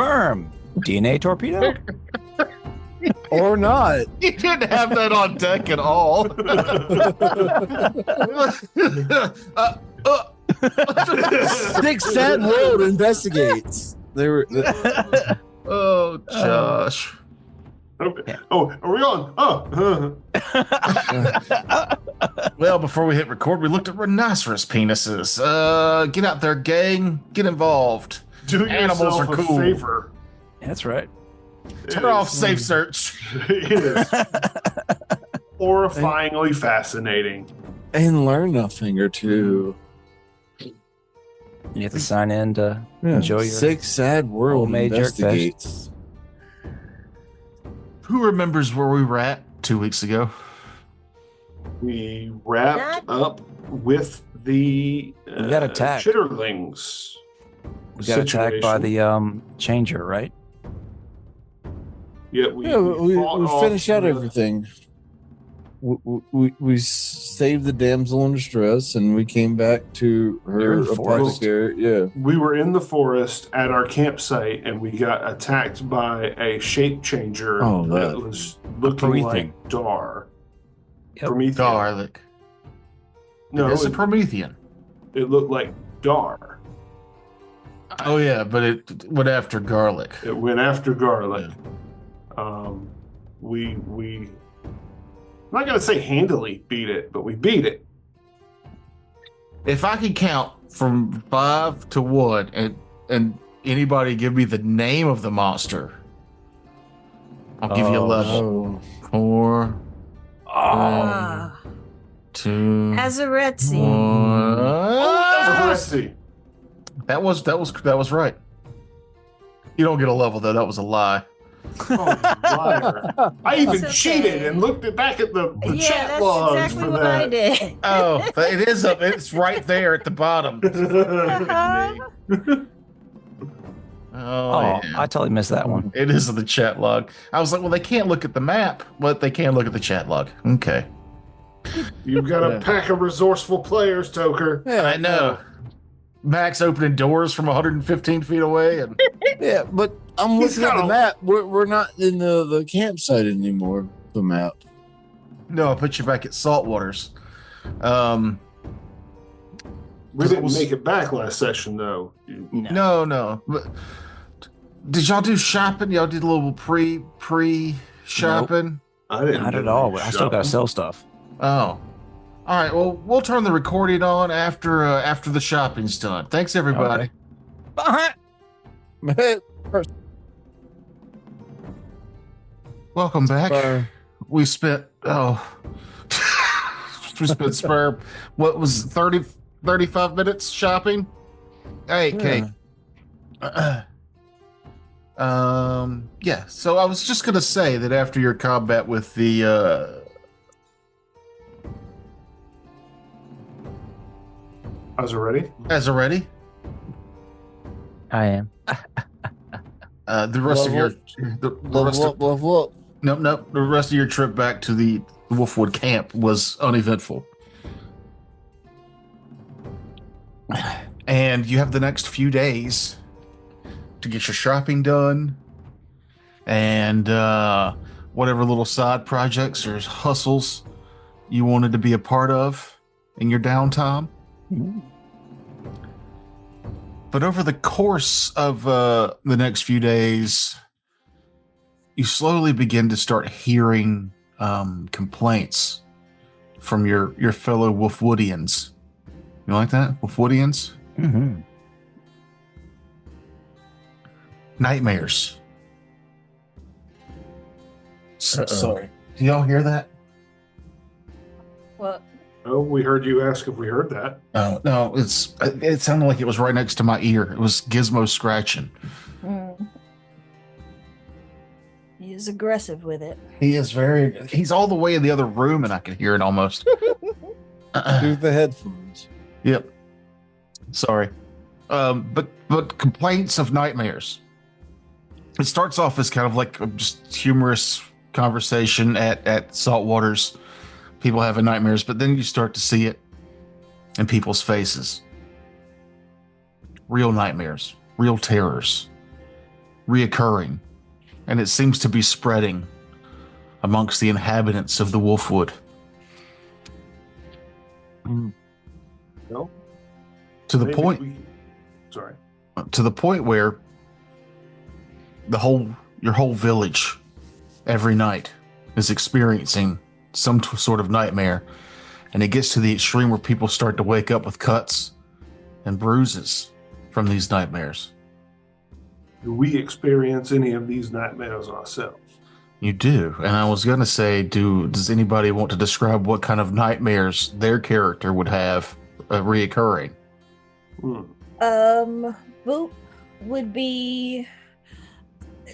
Sperm. DNA torpedo? Or not. You didn't have that on deck at all. Six Sad World investigates. They were. Oh, Josh. Oh, are we on? Well, before we hit record, we looked at rhinoceros penises. Get out there, gang. Get involved. Do Animals yourself are a cool. favor. That's right. Turn off safe search. It is horrifyingly fascinating. And learn a thing or two. You have to sign in to enjoy your Six Sad World homemade jerk investigates. Who remembers where we were at 2 weeks ago? We wrapped up with the We got attacked. chitterlings. We got attacked by the changer, right? Yeah, We fought finished off out the- everything. We saved the damsel in distress, and we came back to You're her in the forest. apothecary. Yeah. We were in the forest at our campsite, and we got attacked by a shape changer Oh, that that- was looking Promethean. like Dar. Yep. Promethean. Garlic. No, it's a it, Promethean. it looked like Dar. Oh, yeah, but it went after garlic. It went after garlic. We I'm not gonna say handily beat it, but we beat it. If I could count from 5 to 1 and anybody give me the name of the monster, I'll give you a Oh, level. Oh. 4, Ah, 2, Azaretsi. 1. Oh, That was right. You don't get a level though. That was a lie. liar. I even It's okay. cheated and looked back at the Yeah, chat that's logs exactly for what that. I did. Oh, it is up. It's right there at the bottom. Oh, Oh, yeah. I totally missed that one. It is in the chat log. I was like, well, they can't look at the map, but they can look at the chat log. Okay. You've got a Yeah. pack of resourceful players, Toker. Yeah, I know. Max opening doors from 115 feet away, and Yeah, but I'm He's looking at got the a- map. We're not in the campsite anymore. The map. no, I put you back at Saltwaters. We didn't make it back last session, though. No. But did y'all do shopping? Y'all did a little pre-shopping? I didn't. Not do at all. any I still got to shopping. sell stuff. Oh. All right. Well, we'll turn the recording on after the shopping's done. Thanks, everybody. Okay. Welcome back. Fire. We spent spare what was it, 35 minutes shopping. Hey, Kate. Yeah. So I was just gonna say that after your combat with the Azaretti, I am. the rest of your Level up. Nope. The rest of your trip back to the Wolfwood camp was uneventful. And you have the next few days to get your shopping done and whatever little side projects or hustles you wanted to be a part of in your downtime. But over the course of the next few days, you slowly begin to start hearing complaints from your fellow Wolfwoodians. You like that? Wolfwoodians? Mm-hmm. Nightmares. Uh-oh. Sorry. Do y'all hear that? Well, Oh, we heard you ask if we heard that. Oh, no, it sounded like it was right next to my ear. It was Gizmo scratching. he is aggressive with it. He's all the way in the other room and I can hear it almost. Through the headphones. Yep. Sorry. But complaints of nightmares. It starts off as kind of like a just humorous conversation at Saltwaters. People having nightmares, but then you start to see it in people's faces. Real nightmares, real terrors, reoccurring, and it seems to be spreading amongst the inhabitants of the Wolfwood. No. To the Maybe point, sorry. to the point where your whole village every night is experiencing some sort of nightmare, and it gets to the extreme where people start to wake up with cuts and bruises from these nightmares. Do we experience any of these nightmares ourselves? You do, and I was gonna say, does anybody want to describe what kind of nightmares their character would have reoccurring? Boop would be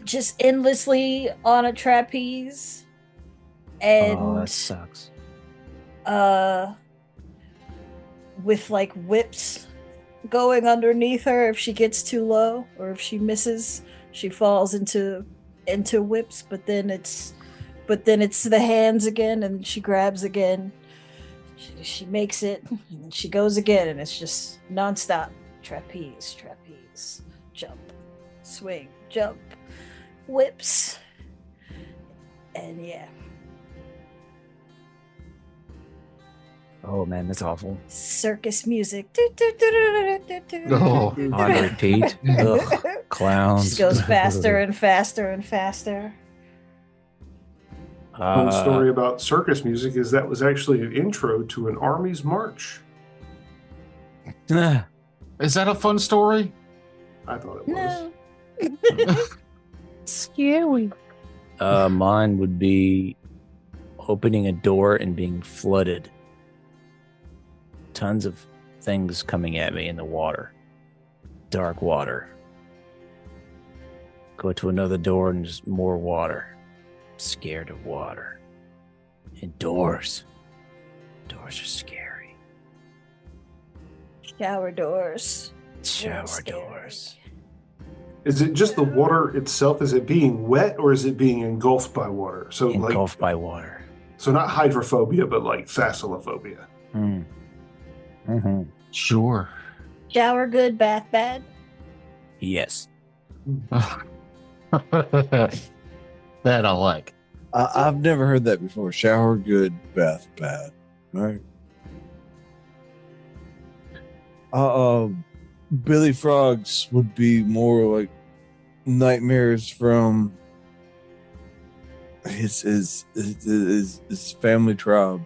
just endlessly on a trapeze, and Oh, that sucks. with like whips going underneath her if she gets too low, or if she misses, she falls into whips. But then it's the hands again, and she grabs again. She makes it, and she goes again, and it's just nonstop. Trapeze, jump, swing, jump, whips, and yeah. Oh man, that's awful. Circus music. Oh, On repeat. Ugh, clowns. Just goes faster and faster and faster. Fun story about circus music is that was actually an intro to an army's march. is that a fun story? I thought it was. No. Scary. Mine would be opening a door and being flooded. Tons of things coming at me in the water. Dark water. Go to another door and just more water. Scared of water. And doors. Doors are scary. Shower doors. Shower Scary. doors. Is it just the water itself? Is it being wet, or is it being engulfed by water? So Engulfed by water. so not hydrophobia, but like thalassalophobia. Mm-hmm. Sure. Shower good, bath bad. Yes. That I like. I've never heard that before. Shower good, bath bad. All right. Billy Frogs would be more like nightmares from his family tribe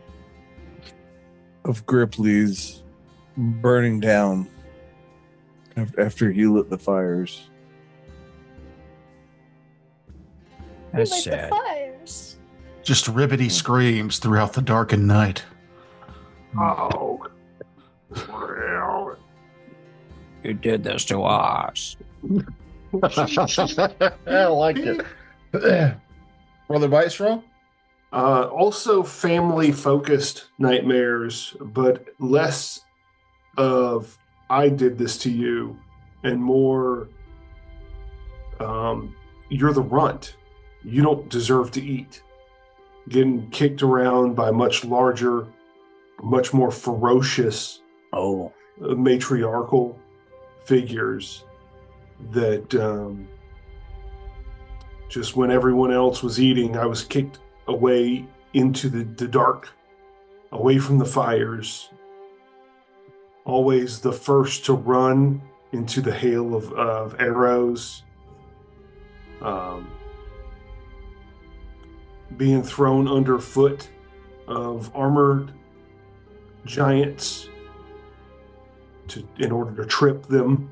of Grippleys burning down after he lit the fires. That's Like sad. the fires. Just ribbity screams throughout the darkened night. Oh, well, You did this to us. I like it. Brother Bitestrom? also family-focused nightmares, but less of "I did this to you" and more "you're the runt. You don't deserve to eat." Getting kicked around by much larger, much more ferocious Oh. matriarchal figures that just when everyone else was eating, I was kicked away into the dark, away from the fires, always the first to run into the hail of arrows, being thrown underfoot of armored giants in order to trip them.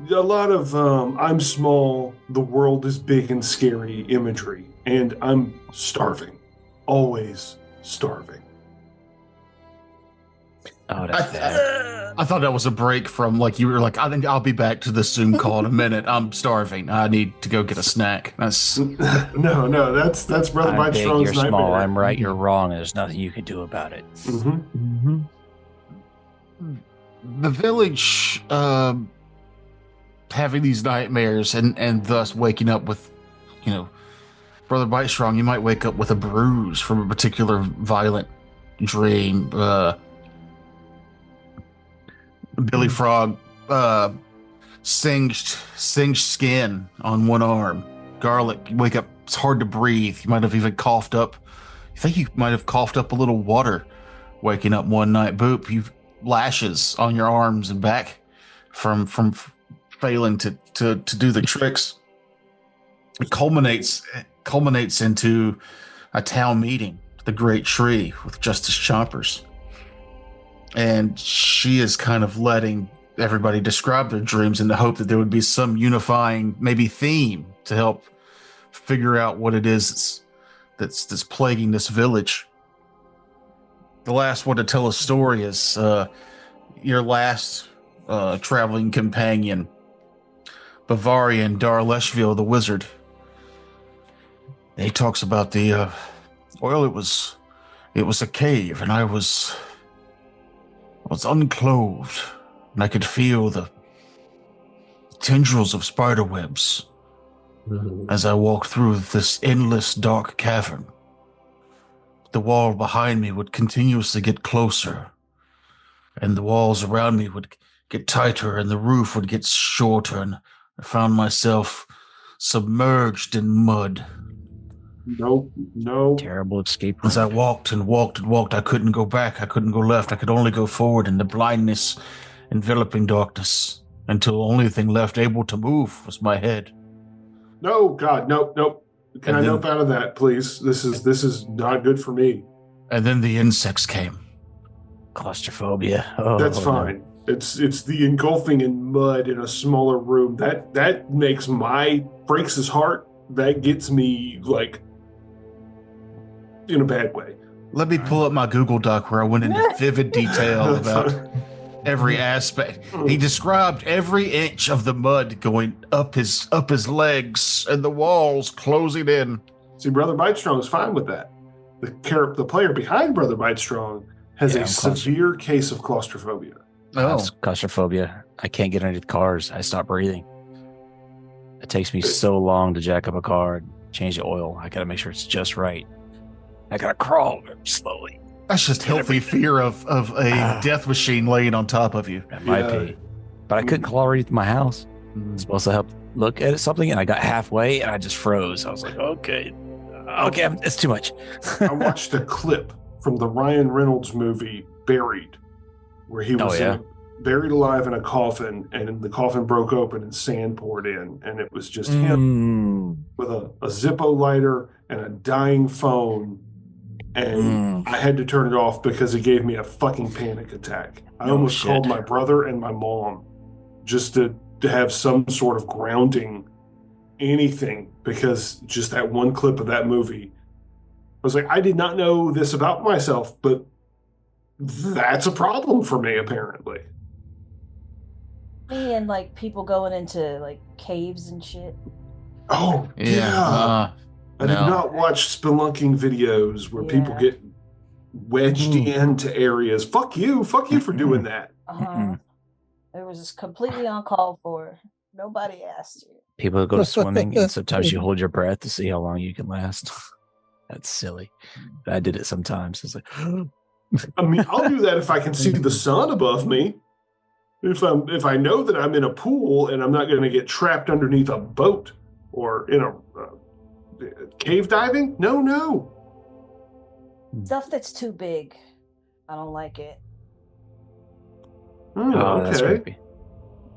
A lot of I'm small, the world is big and scary imagery, and I'm starving. Always starving. Oh, that's bad. I thought that was a break from, like, you were like, I think I'll be back to this Zoom call in a minute. I'm starving. I need to go get a snack. That's No, that's Brother I'm Bite big, Strong's you're nightmare. small, I'm right, you're wrong, there's nothing you can do about it. Mm-hmm. the village having these nightmares and thus waking up with, Brother Bite Strong, you might wake up with a bruise from a particular violent dream. Billy Frog singed skin on one arm, garlic. You wake up, it's hard to breathe. You might have even coughed up. I think you might have coughed up a little water waking up one night. Boop, you've lashes on your arms and back from failing to do the tricks. It culminates into a town meeting, the Great Tree with Justice Chompers. And she is kind of letting everybody describe their dreams in the hope that there would be some unifying, maybe theme to help figure out what it is that's plaguing this village. The last one to tell a story is your last traveling companion, Bavarian Darleshville the Wizard. He talks about the well, it was a cave, and I was unclothed, and I could feel the tendrils of spider webs as I walked through this endless dark cavern. The wall behind me would continuously get closer, and the walls around me would get tighter, and the roof would get shorter, and I found myself submerged in mud. No. Terrible escape room. As I walked and walked and walked, I couldn't go back, I couldn't go left, I could only go forward in the blindness, enveloping darkness, until the only thing left able to move was my head. No, God, nope. Can I nope out of that, please? This is not good for me. And then the insects came. Claustrophobia. Oh, That's fine. No. It's the engulfing in mud in a smaller room. That breaks his heart. That gets me, like, in a bad way. Let me pull up my Google Doc where I went into vivid detail about every aspect. He described every inch of the mud going up his legs and the walls closing in. See, Brother Bitestrong is fine with that. The player behind Brother Bitestrong has a severe case of claustrophobia. Oh, claustrophobia. I can't get underneath cars. I stop breathing. It takes me so long to jack up a car and change the oil. I gotta make sure it's just right. I gotta crawl slowly. That's just healthy fear of a death machine laying on top of you. That might be. But I couldn't crawl right to my house. I'm supposed to help look at something, and I got halfway, and I just froze. I was like, okay, it's too much. I watched a clip from the Ryan Reynolds movie Buried, where he was buried alive in a coffin, and the coffin broke open and sand poured in, and it was just him with a Zippo lighter and a dying phone, and I had to turn it off because it gave me a fucking panic attack. I almost called my brother and my mom just to have some sort of grounding, anything, because just that one clip of that movie, I was like, I did not know this about myself, but that's a problem for me, apparently. Me and, like, people going into, like, caves and shit. Oh, yeah. I did not watch spelunking videos where people get wedged into areas. Fuck you for doing that. It was just completely uncalled for. Nobody asked you. People go swimming, and sometimes you hold your breath to see how long you can last. That's silly. I did it sometimes. It's like, I mean, I'll do that if I can see the sun above me. If I know that I'm in a pool and I'm not going to get trapped underneath a boat or in a cave diving, no. Stuff that's too big, I don't like it. Okay. That's creepy.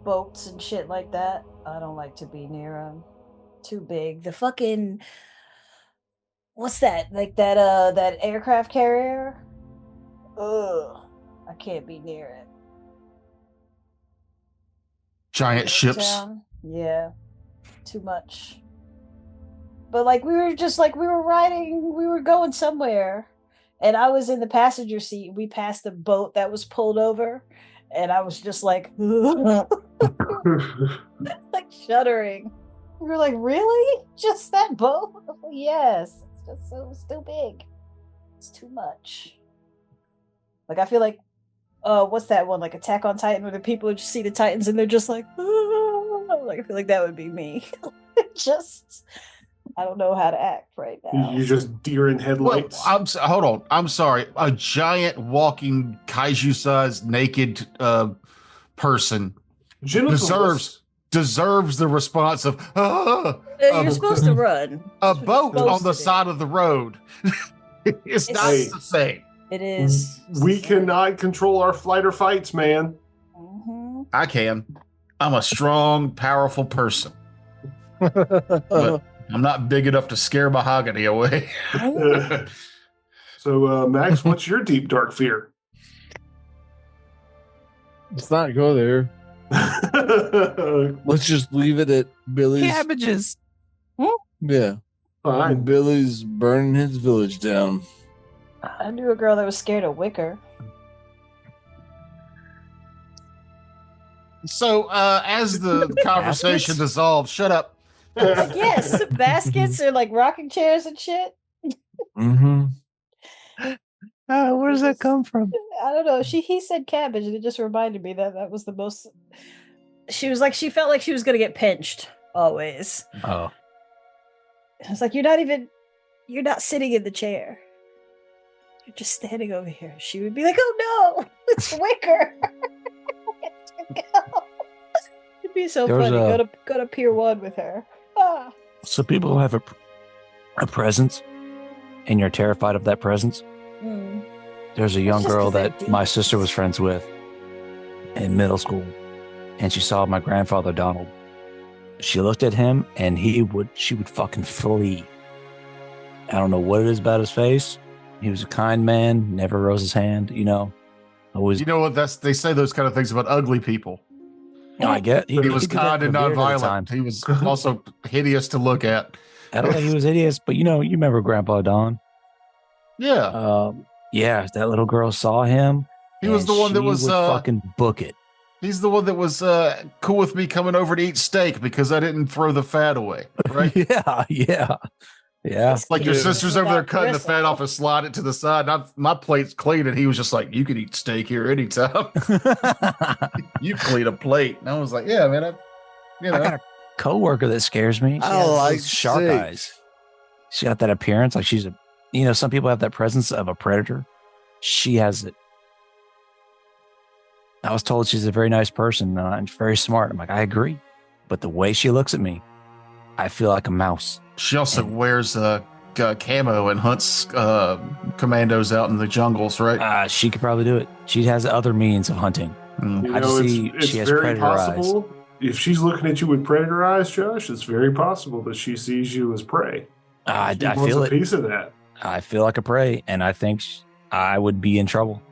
Boats and shit like that, I don't like to be near them. Too big. The fucking, what's that? Like that aircraft carrier? Ugh, I can't be near it. Giant ships. Yeah, too much. But like we were going somewhere, and I was in the passenger seat. We passed a boat that was pulled over, and I was just like, like shuddering. We were like, really? Just that boat? Yes. It's too big. It's too much. Like, I feel like, what's that one? Like Attack on Titan, where the people just see the Titans and they're just like, like, I feel like that would be me. Just, I don't know how to act right now. You're just deer in headlights. Well, hold on. I'm sorry. A giant walking kaiju-sized naked person deserves the response of You're supposed to run. a That's what you're boat supposed on the to do. side of the road. It's not Hey. the same. It is. We cannot control our flight or fights, man. Mm-hmm. I can. I'm a strong, powerful person, but I'm not big enough to scare mahogany away. So, Max, what's your deep, dark fear? Let's not go there. Let's just leave it at Billy's. Cabbages. Yeah. Fine. Billy's burning his village down. I knew a girl that was scared of wicker. So, as the conversation Baskets? dissolves, shut up. Yes, baskets or like rocking chairs and shit. Mm-hmm. Where does that come from? I don't know. He said cabbage, and it just reminded me that was the most. She was like, she felt like she was gonna get pinched always. Oh, I was like, you're not sitting in the chair. You're just standing over here. She would be like, oh no, it's wicker. It'd be so There was funny. Go to Pier 1 with her. Ah. so people have a presence, and you're terrified of that presence. Mm. There's a young just girl 'cause they're that my sister was friends with in middle school, and she saw my grandfather Donald. She looked at him, and she would fucking flee. I don't know what it is about his face. He was a kind man, never rose his hand. Always. You know what? They say those kind of things about ugly people. I get He was could do that kind and for beard at the nonviolent. time. He was also hideous to look at. I don't think he was hideous, but you remember Grandpa Don. Yeah, Yeah, that little girl saw him. he was and the one that she was would fucking book it. He's the one that was cool with me coming over to eat steak because I didn't throw the fat away. Right? Yeah. Like your Yeah. sister's over there Without cutting the gristle. fat off and slide it to the side. My plate's clean, and he was just like, "You can eat steak here anytime. You clean a plate." And I was like, "Yeah, man. I got a coworker that scares me. She I has like those shark steak. eyes. She got that appearance like she's some people have that presence of a predator. She has it. I was told she's a very nice person and very smart. I'm like, I agree. But the way she looks at me, I feel like a mouse. She also wears camo and hunts commandos out in the jungles, right? She could probably do it. She has other means of hunting. Mm. I just see it's she has very predator eyes. possible. If she's looking at you with predator eyes, Josh, it's very possible that she sees you as prey. I She wants feel a it. piece of that. I feel like a prey, and I think I would be in trouble.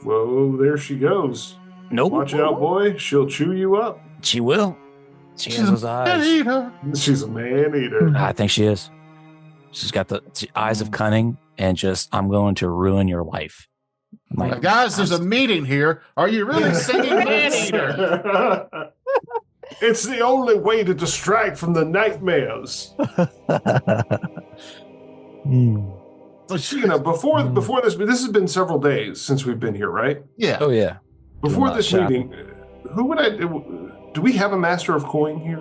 Whoa, there she goes. Nope. Watch out, boy. She'll chew you up. She will. She has She's those a eyes. eater. She's a man eater. I think she is. She's got the eyes of cunning and just, I'm going to ruin your life. I'm like, Guys, there's a meeting here. Are you really singing man eater? It's the only way to distract from the nightmares. So Before this has been several days since we've been here, right? yeah. Oh, yeah. Before Doing this shopping. meeting, who would I do we have a master of coin here?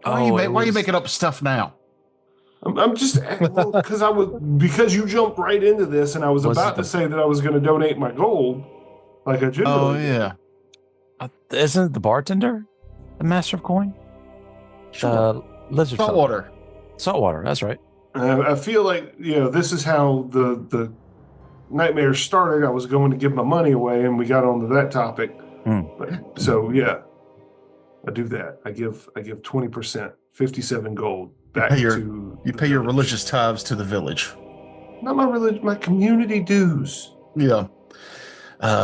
Why are you making up stuff now? I'm just because you jumped right into this, and I was Was about it to the- say that I was going to donate my gold, like I generally. Oh do. yeah. Isn't it the bartender the master of coin? Lizard folk. Saltwater. Saltwater, that's right. I feel like this is how the nightmare started. I was going to give my money away, and we got onto that topic. But, so yeah, I do that. I give 20%, 57 gold back to You the pay your village. religious tithes to the village. Not my religion, my community dues. Yeah.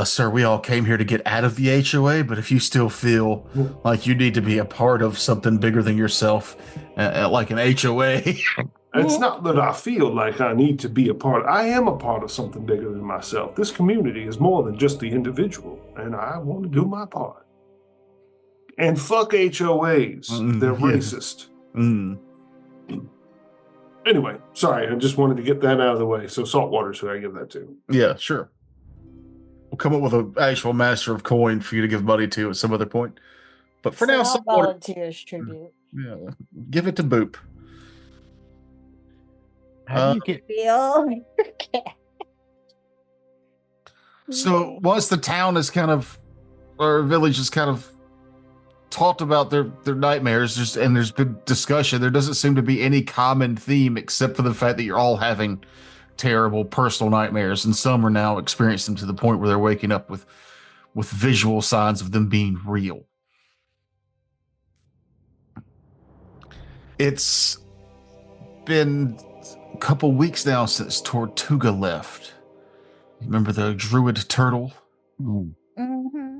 Sir, we all came here to get out of the HOA, but if you still feel like you need to be a part of something bigger than yourself, like an HOA, It's not that I feel like I need to be a part. I am a part of something bigger than myself. This community is more than just the individual, and I want to do my part. And fuck HOAs. They're yeah. racist. Anyway, sorry, I just wanted to get that out of the way. So Saltwater's who I give that to. yeah, sure. We'll come up with an actual master of coin for you to give money to at some other point. But for now, It's not Saltwater, volunteers tribute. yeah, give it to Boop. How do you get Feel. So once the town is kind of, or village is kind of talked about their nightmares, and there's been discussion. There doesn't seem to be any common theme except for the fact that you're all having terrible personal nightmares, and some are now experiencing them to the point where they're waking up with visual signs of them being real. It's been a couple weeks now since Tortuga left. Remember the druid turtle? Mm-hmm.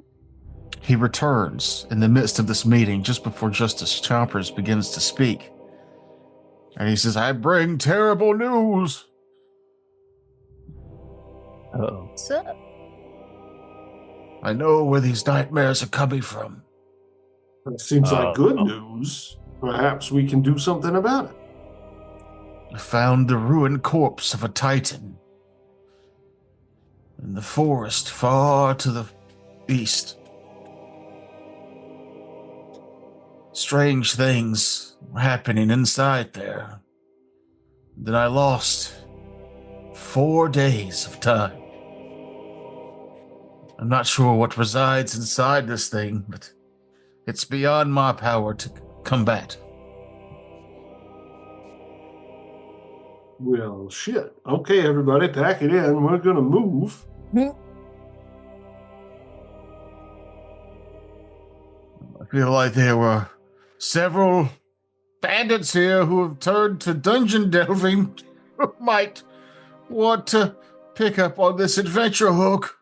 He returns in the midst of this meeting just before Justice Chompers begins to speak. And he says, I bring terrible news. Uh-oh. What's up? I know where these nightmares are coming from. That seems like good news. Perhaps we can do something about it. I found the ruined corpse of a titan in the forest far to the east. Strange things were happening inside there. Then I lost 4 days of time. I'm not sure what resides inside this thing, but it's beyond my power to combat. Well, shit. Okay, everybody, pack it in. We're gonna move. I feel like there were several bandits here who have turned to dungeon delving who might want to pick up on this adventure hook.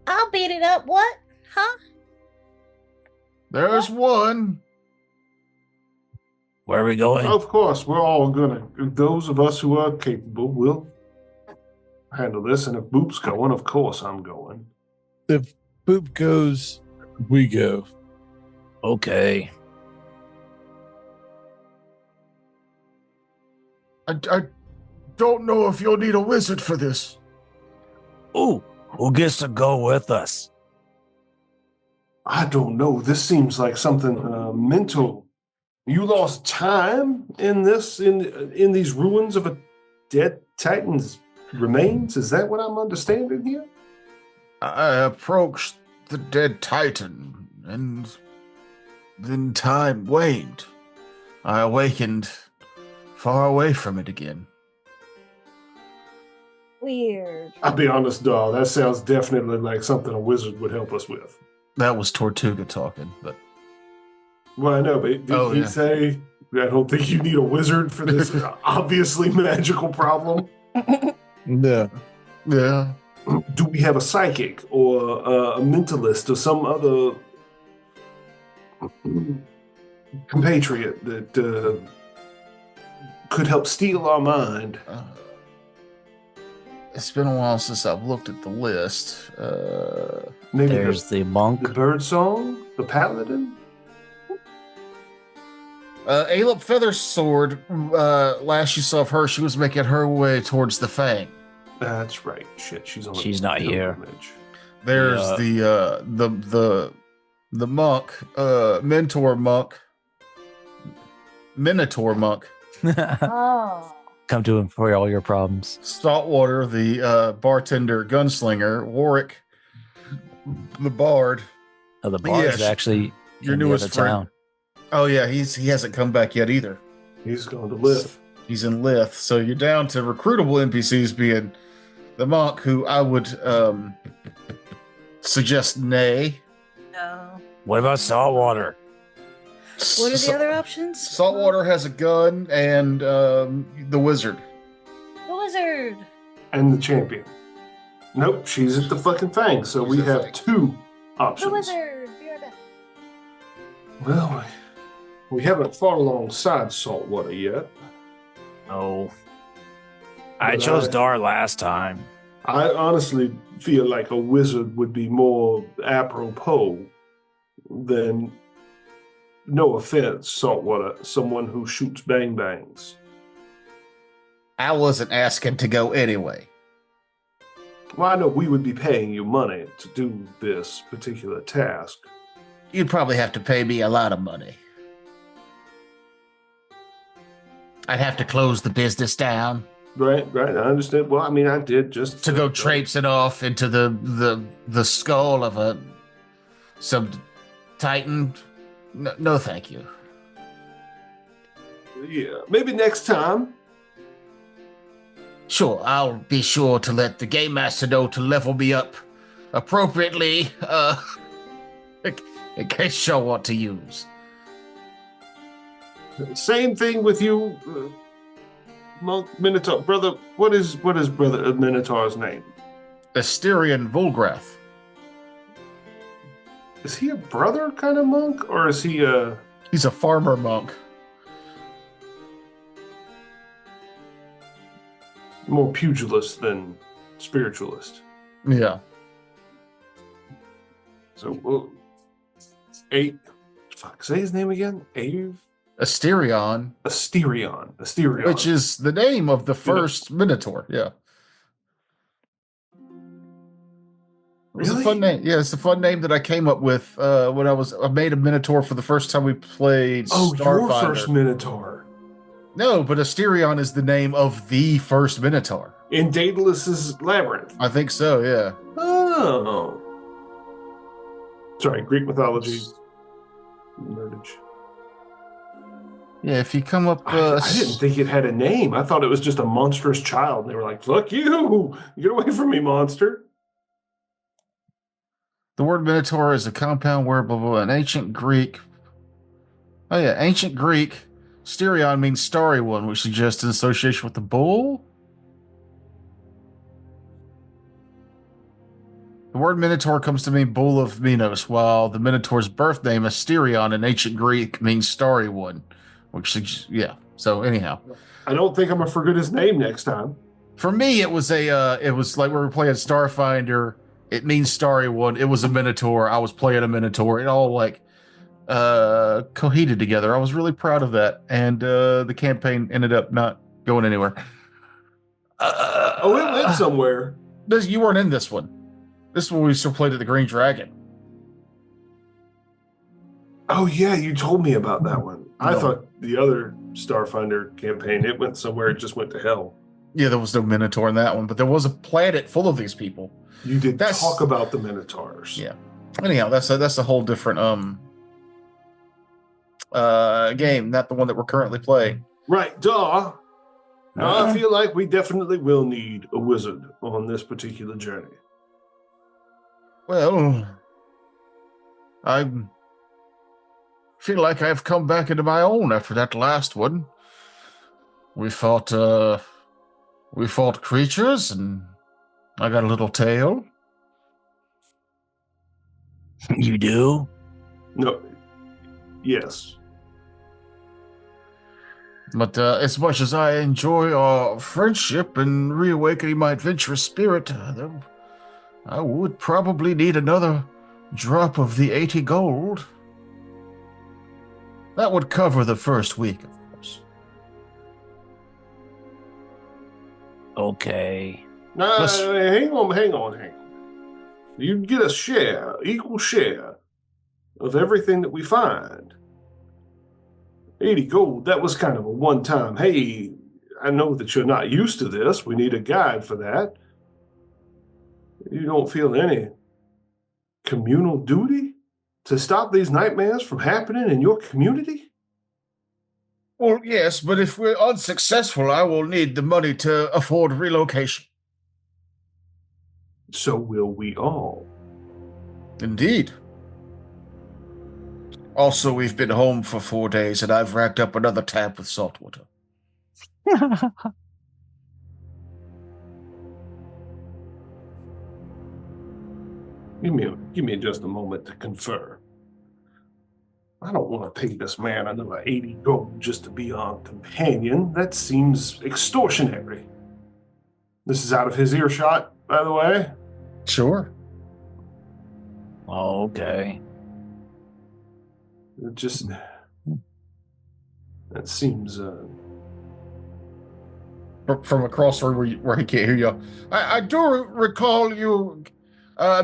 I'll beat it up. What? Huh? There's one. Where are we going? Of course, we're all gonna. Those of us who are capable will handle this. And if Boop's going, of course I'm going. If Boop goes, we go. Okay. I don't know if you'll need a wizard for this. Ooh, who gets to go with us? I don't know. This seems like something mental. You lost time in this in these ruins of a dead Titan's remains? Is that what I'm understanding here? I approached the dead Titan, and then time waned. I awakened far away from it again. Weird. I'll be honest, doll. That sounds definitely like something a wizard would help us with. That was Tortuga talking, but Well, I know, but did he say, I don't think you need a wizard for this obviously magical problem? No. yeah. Do we have a psychic or a mentalist or some other compatriot that could help steal our mind? It's been a while since I've looked at the list. Maybe There's the monk. the bird song, the paladin? Aelip Feathersword, last you saw of her, she was making her way towards the Fang. That's right. Shit, She's not here. pilgrimage. There's Yeah. the monk, Minotaur monk. Oh. Come to him for all your problems. Saltwater, the bartender, gunslinger, Warwick, the bard. Oh, the bar is Yes. actually Your in the newest other friend. town. Oh yeah, he hasn't come back yet either. He's going to live. He's in Lith, so you're down to recruitable NPCs being the monk, who I would suggest nay. No. What about Saltwater? What are the other options? Saltwater has a gun and the wizard. The wizard. And the champion. Nope, she's at the fucking Fang, so we She's at have Fang. two The options. wizard. Be right back. Well, we haven't fought alongside Saltwater yet. No. I But chose Dar last time. I honestly feel like a wizard would be more apropos than, no offense, Saltwater, someone who shoots bang bangs. I wasn't asking to go anyway. Well, I know we would be paying you money to do this particular task. You'd probably have to pay me a lot of money. I'd have to close the business down Right, I understand. Well, I mean, I did just to go traipsing off into the skull of a Some Titan? No, thank you. Yeah, maybe next time. Sure, I'll be sure to let the Game Master know to level me up appropriately, in case y'all want to use. Same thing with you, Monk Minotaur. Brother, what is Brother Minotaur's name? Asterion Volgrath. Is he a brother kind of monk, or is he a... He's a farmer monk. more pugilist than spiritualist? Yeah. So, say his name again? Asterion. Asterion. Which is the name of the first Minotaur. Yeah. It was a fun name. Yeah, it's a fun name that I came up with when I made a Minotaur for the first time we played Starfinder. Your first Minotaur. No, but Asterion is the name of the first Minotaur. In Daedalus's Labyrinth. I think so, yeah. Oh. Sorry, Greek mythology. Nerdage. Yeah, if you come up... I didn't think it had a name. I thought it was just a monstrous child. And they were like, fuck you! Get away from me, monster. The word Minotaur is a compound word, blah, blah, blah. In ancient Greek... Oh, yeah, ancient Greek, Asterion means starry one, which suggests an association with the bull. The word Minotaur comes to mean bull of Minos, while the Minotaur's birth name, Asterion, in ancient Greek, means starry one, which, yeah. So, anyhow. I don't think I'm going to forget his name next time. For me, it was like we were playing Starfinder. It means starry one. It was a Minotaur. I was playing a Minotaur. It all, coheted together. I was really proud of that. And the campaign ended up not going anywhere. It went somewhere. You weren't in this one. This one we still played at the Green Dragon. Oh, yeah, you told me about that one. No. I thought the other Starfinder campaign, it went somewhere, it just went to hell. Yeah, there was no Minotaur in that one, but there was a planet full of these people. You did talk about the Minotaurs. Yeah. Anyhow, that's a whole different game, not the one that we're currently playing. Right, duh. I feel like we definitely will need a wizard on this particular journey. Well, I feel like I've come back into my own after that last one. We fought creatures, and I got a little tail. You do? No. Yes. But as much as I enjoy our friendship and reawakening my adventurous spirit, I would probably need another drop of the 80 gold. That would cover the first week, of course. Okay. No, hang on. You get a equal share of everything that we find. 80 gold, that was kind of a one-time, hey, I know that you're not used to this. We need a guide for that. You don't feel any communal duty to stop these nightmares from happening in your community? Well, yes, but if we're unsuccessful, I will need the money to afford relocation. So will we all. Indeed. Also, we've been home for 4 days, and I've racked up another tap with salt water. Give me just a moment to confer. I don't want to pay this man another 80 gold just to be our companion. That seems extortionary. This is out of his earshot, by the way. Sure. Okay. That seems from across the room where he can't hear you. I do recall you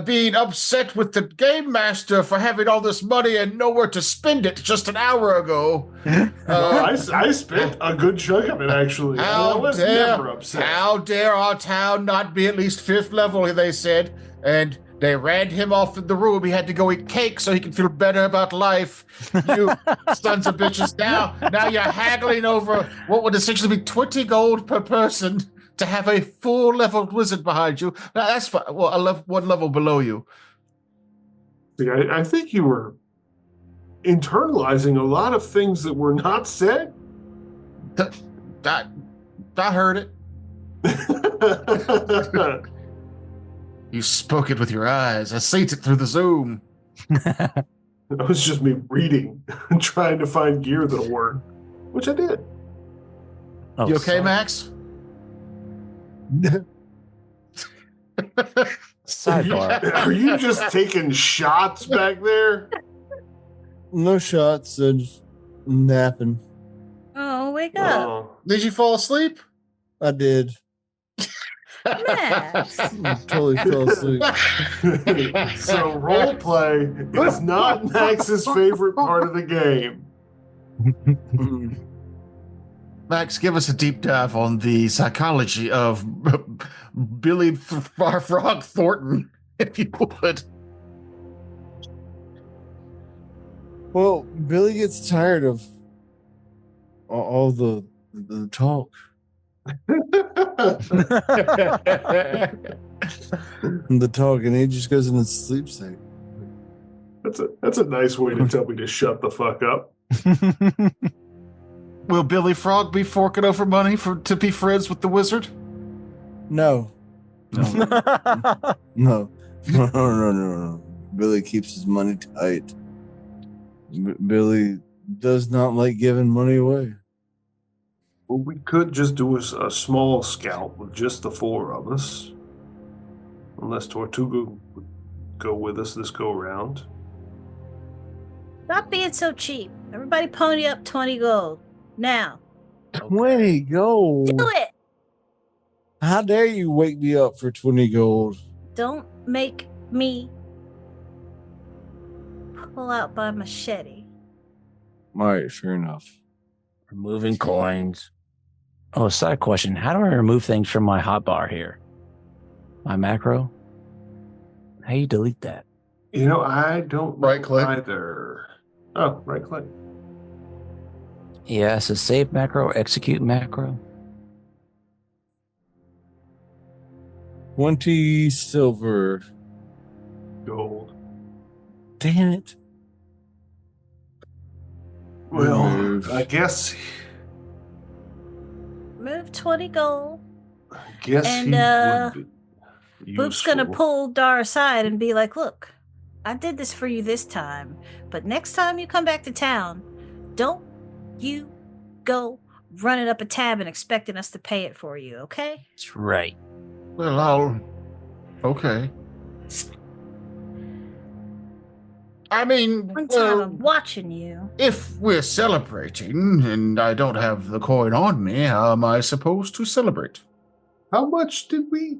being upset with the game master for having all this money and nowhere to spend it just an hour ago. I spent a good chunk of it, actually. I was never upset. How dare our town not be at least 5th level, they said, and They ran him off in the room. He had to go eat cake so he could feel better about life. You sons of bitches. Now you're haggling over what would essentially be 20 gold per person to have a full leveled wizard behind you. Now, that's fine. Well, I love one level below you. See, I think you were internalizing a lot of things that were not said. I heard it. You spoke it with your eyes. I seen it through the Zoom. That was just me reading and trying to find gear that'll work, which I did. Oh, You okay, sorry. Max? Sidebar. Are you just taking shots back there? No shots, just napping. Oh, wake up. Oh. Did you fall asleep? I did. Max. I totally fell asleep. So role play is not Max's favorite part of the game. Max, give us a deep dive on the psychology of Billy Frog Thornton, if you would. Well, Billy gets tired of all the talk. The talk, and he just goes into sleep state. That's a nice way to tell me to shut the fuck up. Will Billy Frog be forking over money to be friends with the wizard? No. No. No. Billy keeps his money tight. Billy does not like giving money away. Well, we could just do a small scout with just the four of us. Unless Tortuga would go with us this go around. Stop being so cheap. Everybody pony up 20 gold. Now. 20 gold. Do it. How dare you wake me up for 20 gold? Don't make me pull out my machete. All right, fair enough. Removing coins. Oh, side question. How do I remove things from my hotbar here? My macro? How you delete that? You know, I don't Right know click. either. Oh, right click. Yeah, it says save macro, execute macro. 20 silver. Gold. Damn it. Well, Remove. I guess Move 20 gold. and And, he would be Boop's gonna useful. pull Dar aside and be like, look, I did this for you this time, but next time you come back to town, don't you go running up a tab and expecting us to pay it for you, okay? That's right. Well, okay. I mean, One time I'm watching you. if we're celebrating and I don't have the coin on me, how am I supposed to celebrate? How much did we?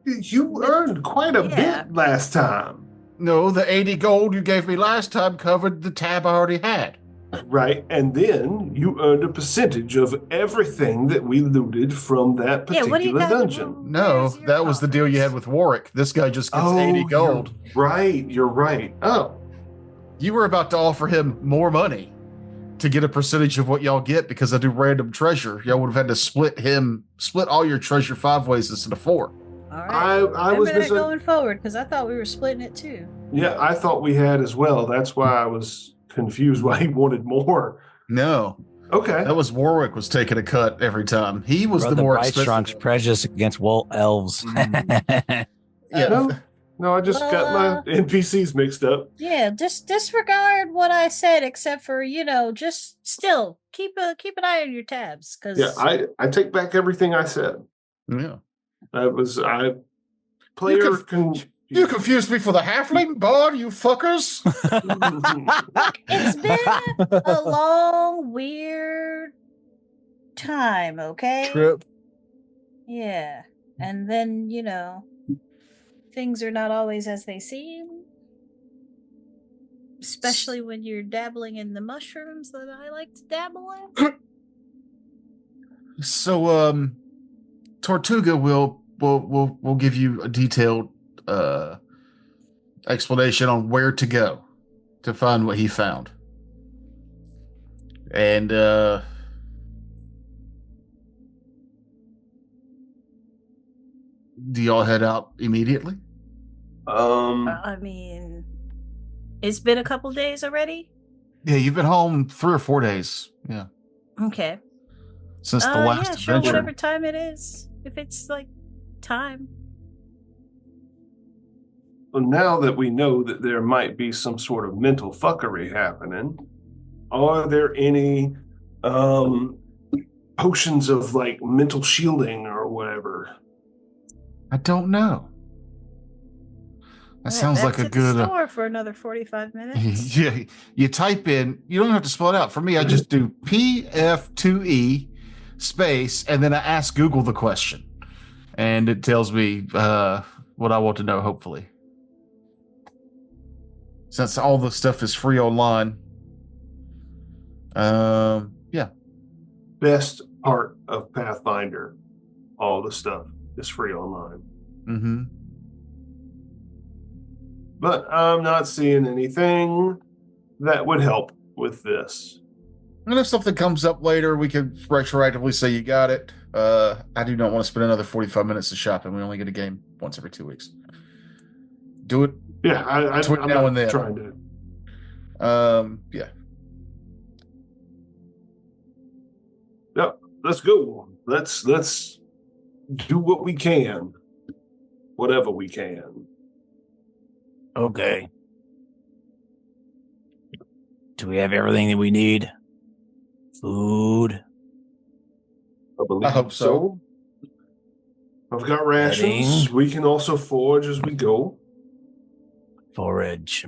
You earned quite a Yeah. bit last time. No, the 80 gold you gave me last time covered the tab I already had. Right, and then you earned a percentage of everything that we looted from that Yeah, what do you particular got? dungeon. No, Where's your that was the deal you had coffers? with Warwick. This guy just gets 80 gold. You're right. Oh, You were about to offer him more money to get a percentage of what y'all get because I do random treasure. Y'all would have had to split all your treasure 5 ways instead of 4. All right. I Remember was that missing. going forward, because I thought we were splitting it too. Yeah, I thought we had as well. That's why I was confused why he wanted more. No, Okay. that was Warwick was taking a cut every time. He was Brother the more Bright Strong's expensive. prejudice against wool elves. Yeah, No, I just got my NPCs mixed up. Yeah, just disregard what I said, except for just still keep an eye on your tabs, because Yeah, I take back everything I said. yeah. Player You confused me for the halfling bard, you fuckers. it's been a long, weird time. Okay. Trip. Yeah, and then things are not always as they seem, especially when you're dabbling in the mushrooms that I like to dabble in. So, Tortuga will give you a detailed explanation on where to go to find what he found. And do y'all head out immediately? I mean, it's been a couple days already. Yeah, you've been home 3 or 4 days. Yeah, Okay. since the last Yeah, sure, adventure. whatever time it is. If it's like time. Well, now that we know that there might be some sort of mental fuckery happening, are there any potions of like mental shielding or whatever? I don't know. That Alright, sounds back like a to good. the store for another 45 minutes. Yeah, you type in. You don't have to spell it out. For me, I just do PF2E space, and then I ask Google the question, and it tells me what I want to know. Hopefully, since all the stuff is free online. Yeah. Best part of Pathfinder, all the stuff is free online. Mm-hmm. But I'm not seeing anything that would help with this. And if something comes up later, we can retroactively say you got it. I do not want to spend another 45 minutes of shopping. We only get a game once every 2 weeks. Do it. Yeah, I'm now not and then. trying to. Yeah. Yep, let's go. Let's do what we can, whatever we can. Okay. Do we have everything that we need? Food. I hope so. I've got rations. Bedding. We can also forage as we go. Forage.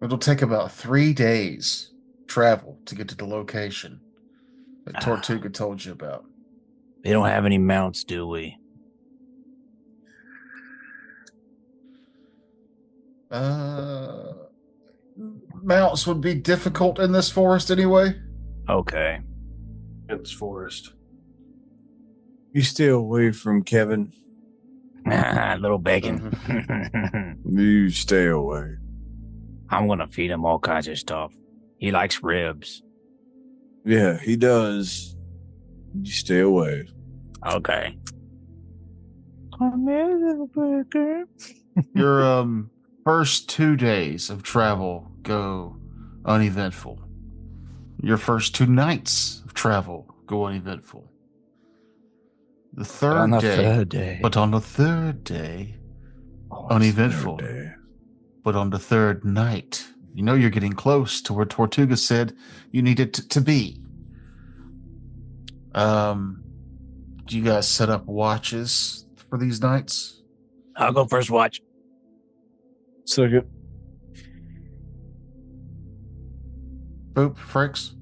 It'll take about 3 days travel to get to the location that Tortuga told you about. They don't have any mounts, do we? Mounts would be difficult in this forest anyway. Okay. It's forest. You stay away from Kevin. Little bacon. You stay away. I'm gonna feed him all kinds of stuff. He likes ribs. Yeah, he does. You stay away. Okay. Come here, little burger. Your first 2 days of travel go uneventful. Your first 2 nights of travel go uneventful. The third day, but on the third day, uneventful. But on the third night, you know you're getting close to where Tortuga said you needed to be. Do you guys set up watches for these nights? I'll go first watch. Second. Boop, Fricks.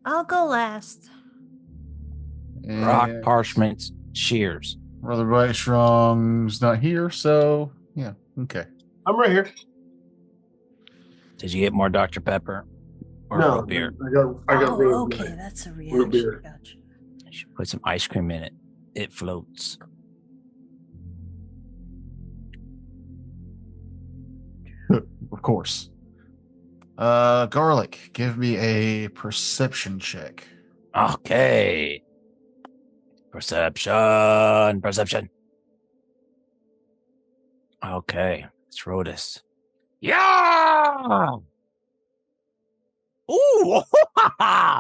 I'll go last. Rock, And parchments, shears. Brother Right Strong's not here, so yeah, okay. I'm right here. Did you get more Dr. Pepper? Or No, root beer? I got root okay, beer. that's a Root beer. reaction. Gotcha. You should put some ice cream in it. It floats. Of course. Garlic, give me a perception check. Okay. Perception. Okay, let's roll this. Yeah! Ooh!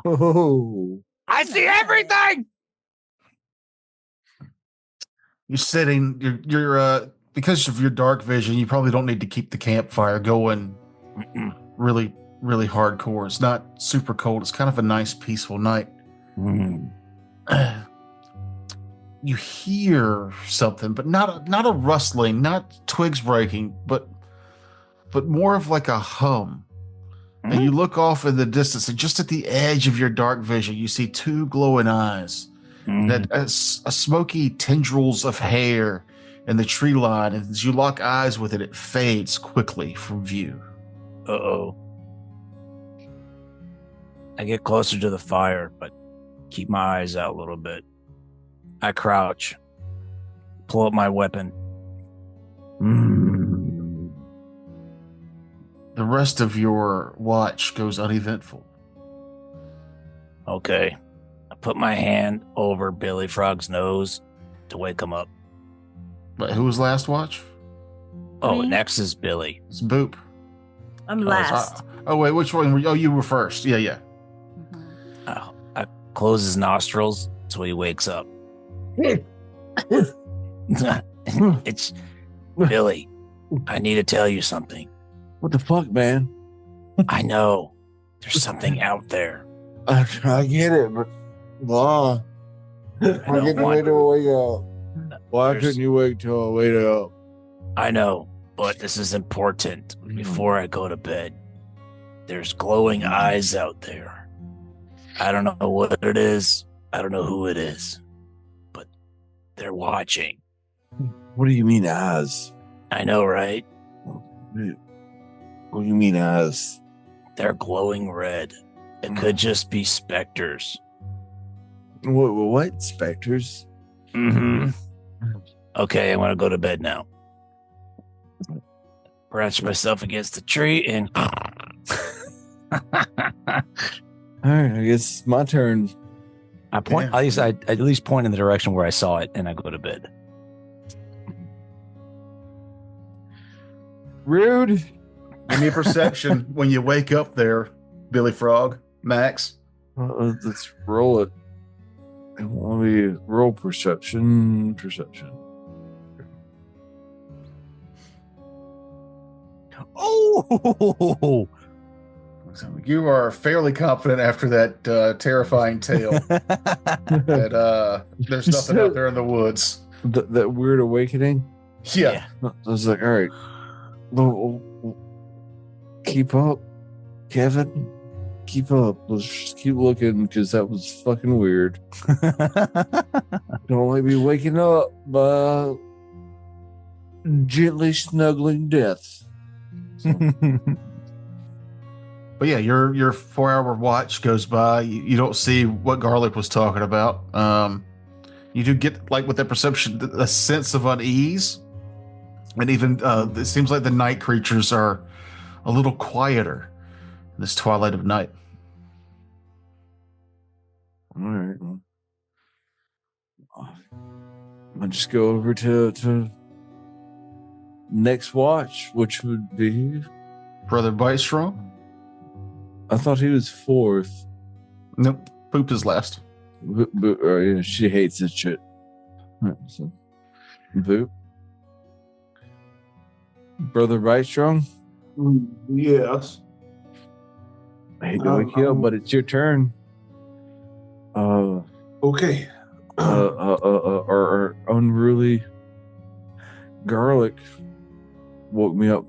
Oh. I see everything! You're sitting, you're because of your dark vision, you probably don't need to keep the campfire going really, really hardcore. It's not super cold. It's kind of a nice, peaceful night. You hear something, but not a rustling, not twigs breaking, but more of like a hum. And you look off in the distance, and just at the edge of your dark vision, you see 2 glowing eyes. That a smoky tendrils of hair in the tree line, and as you lock eyes with it, it fades quickly from view. Uh-oh. I get closer to the fire, but keep my eyes out a little bit. I crouch, pull up my weapon, The rest of your watch goes uneventful. Okay. I put my hand over Billy Frog's nose to wake him up. But who was last watch? Oh, Me? next is Billy. It's Boop. I'm it's last. Oh, wait, which one were you? Oh, you were first. Yeah. I close his nostrils so he wakes up. It's Billy. I need to tell you something. What the fuck, man? I know there's something out there. I get it, but why? I We're don't getting want- ready to wake up. Why There's- couldn't you wait till I wake up? I know, but this is important. Before I go to bed, there's glowing eyes out there. I don't know what it is. I don't know who it is, but they're watching. What do you mean eyes? I know, right? What do you mean eyes? They're glowing red. It could just be specters. What specters? Mm-hmm. Okay, I want to go to bed now. Scratch myself against the tree and. All right, I guess it's my turn. I point. Yeah. I at least point in the direction where I saw it, and I go to bed. Rude. Give me a perception when you wake up there, Billy Frog. Max. Let's roll it. Let me roll perception. Oh! So you are fairly confident after that terrifying tale that there's nothing out there in the woods. That weird awakening. Yeah. I was like, all right, well, keep up, Kevin. Keep up. Let's just keep looking because that was fucking weird. Don't let me waking up by gently snuggling death. But yeah, your 4-hour watch goes by. You don't see what Garlic was talking about. You do get, like, with that perception, a sense of unease. And even it seems like the night creatures are a little quieter in this twilight of night. All right. Well, I'll just go over to next watch, which would be. Brother Bystrong? I thought he was fourth. Nope. Poop is last. Yeah, she hates this shit. All right, so, Boop. Brother Bystrong? Yes. I hate to wake you up, but it's your turn. Okay. Our unruly Garlic woke me up.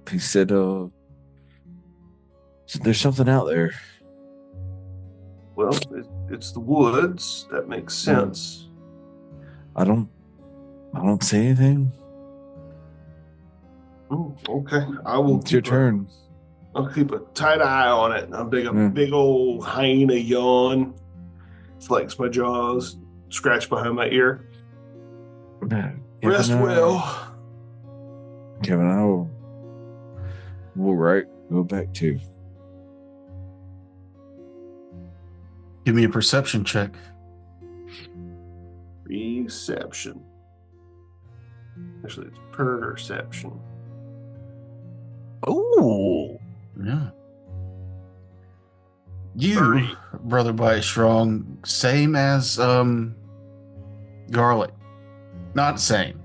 He said, there's something out there. Well, it's the woods. That makes sense. I don't say anything. Okay. I will. It's your turn. I'll keep a tight eye on it. A big old hyena yawn, flex my jaws, scratch behind my ear. Rest well. Kevin, I will go back to. Give me a perception check. Reception. Actually, it's perception. Ooh. Yeah. You, 30. Brother Bystrong, same as Garlic. Not same,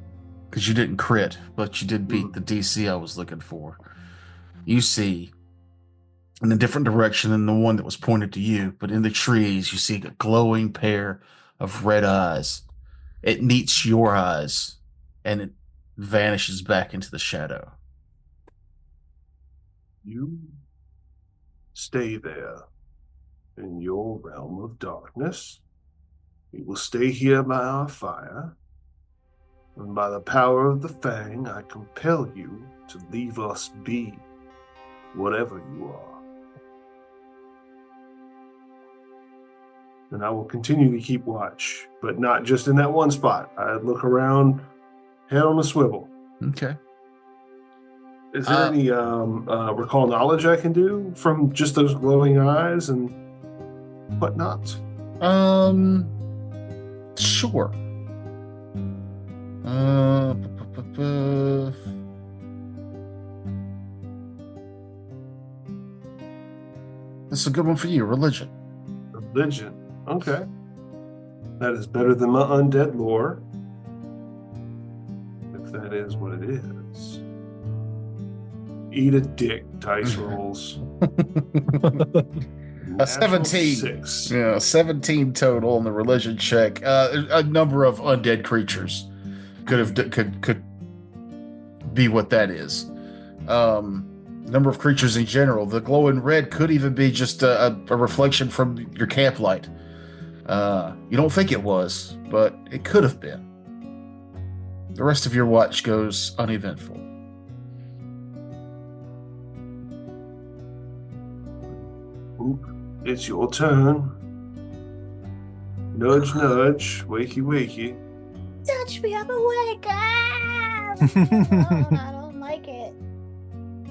because you didn't crit, but you did beat the DC I was looking for. You see, in a different direction than the one that was pointed to you, but in the trees, you see a glowing pair of red eyes. It meets your eyes, and it vanishes back into the shadow. You stay there in your realm of darkness. We will stay here by our fire. And by the power of the Fang, I compel you to leave us be, whatever you are. And I will continue to keep watch, but not just in that one spot. I look around Head on a swivel. Okay. Is there any recall knowledge I can do from just those glowing eyes and whatnot? Sure. That's a good one for you. Religion. Religion. Okay. That is better than my undead lore. If that is what it is. Eat a dick, dice rolls. A 17. 6. Yeah, 17 total on the religion check. A number of undead creatures could be what that is. Number of creatures in general. The glowing red could even be just a reflection from your camp light. You don't think it was, but it could have been. The rest of your watch goes uneventful. Oop, it's your turn. Nudge, nudge. Wakey, wakey. Touch me, I'm awake. Ah, leave me alone. I don't like it.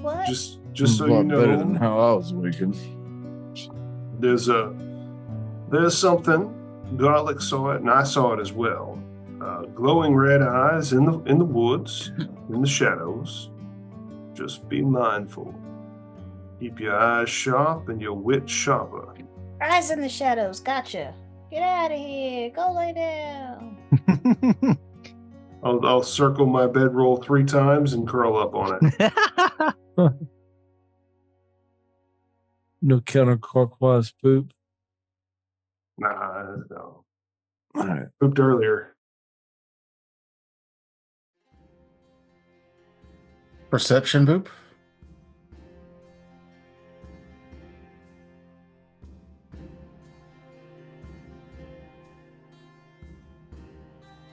What? Just a so you lot better than know, how I was waking. there's something. Garlic saw it, and I saw it as well. Glowing red eyes in the woods, in the shadows. Just be mindful. Keep your eyes sharp and your wit sharper. Eyes in the shadows. Gotcha. Get out of here. Go lay down. I'll circle my bedroll 3 times and curl up on it. No counterclockwise poop. Nah, no. All right. Pooped earlier. Perception, Boop?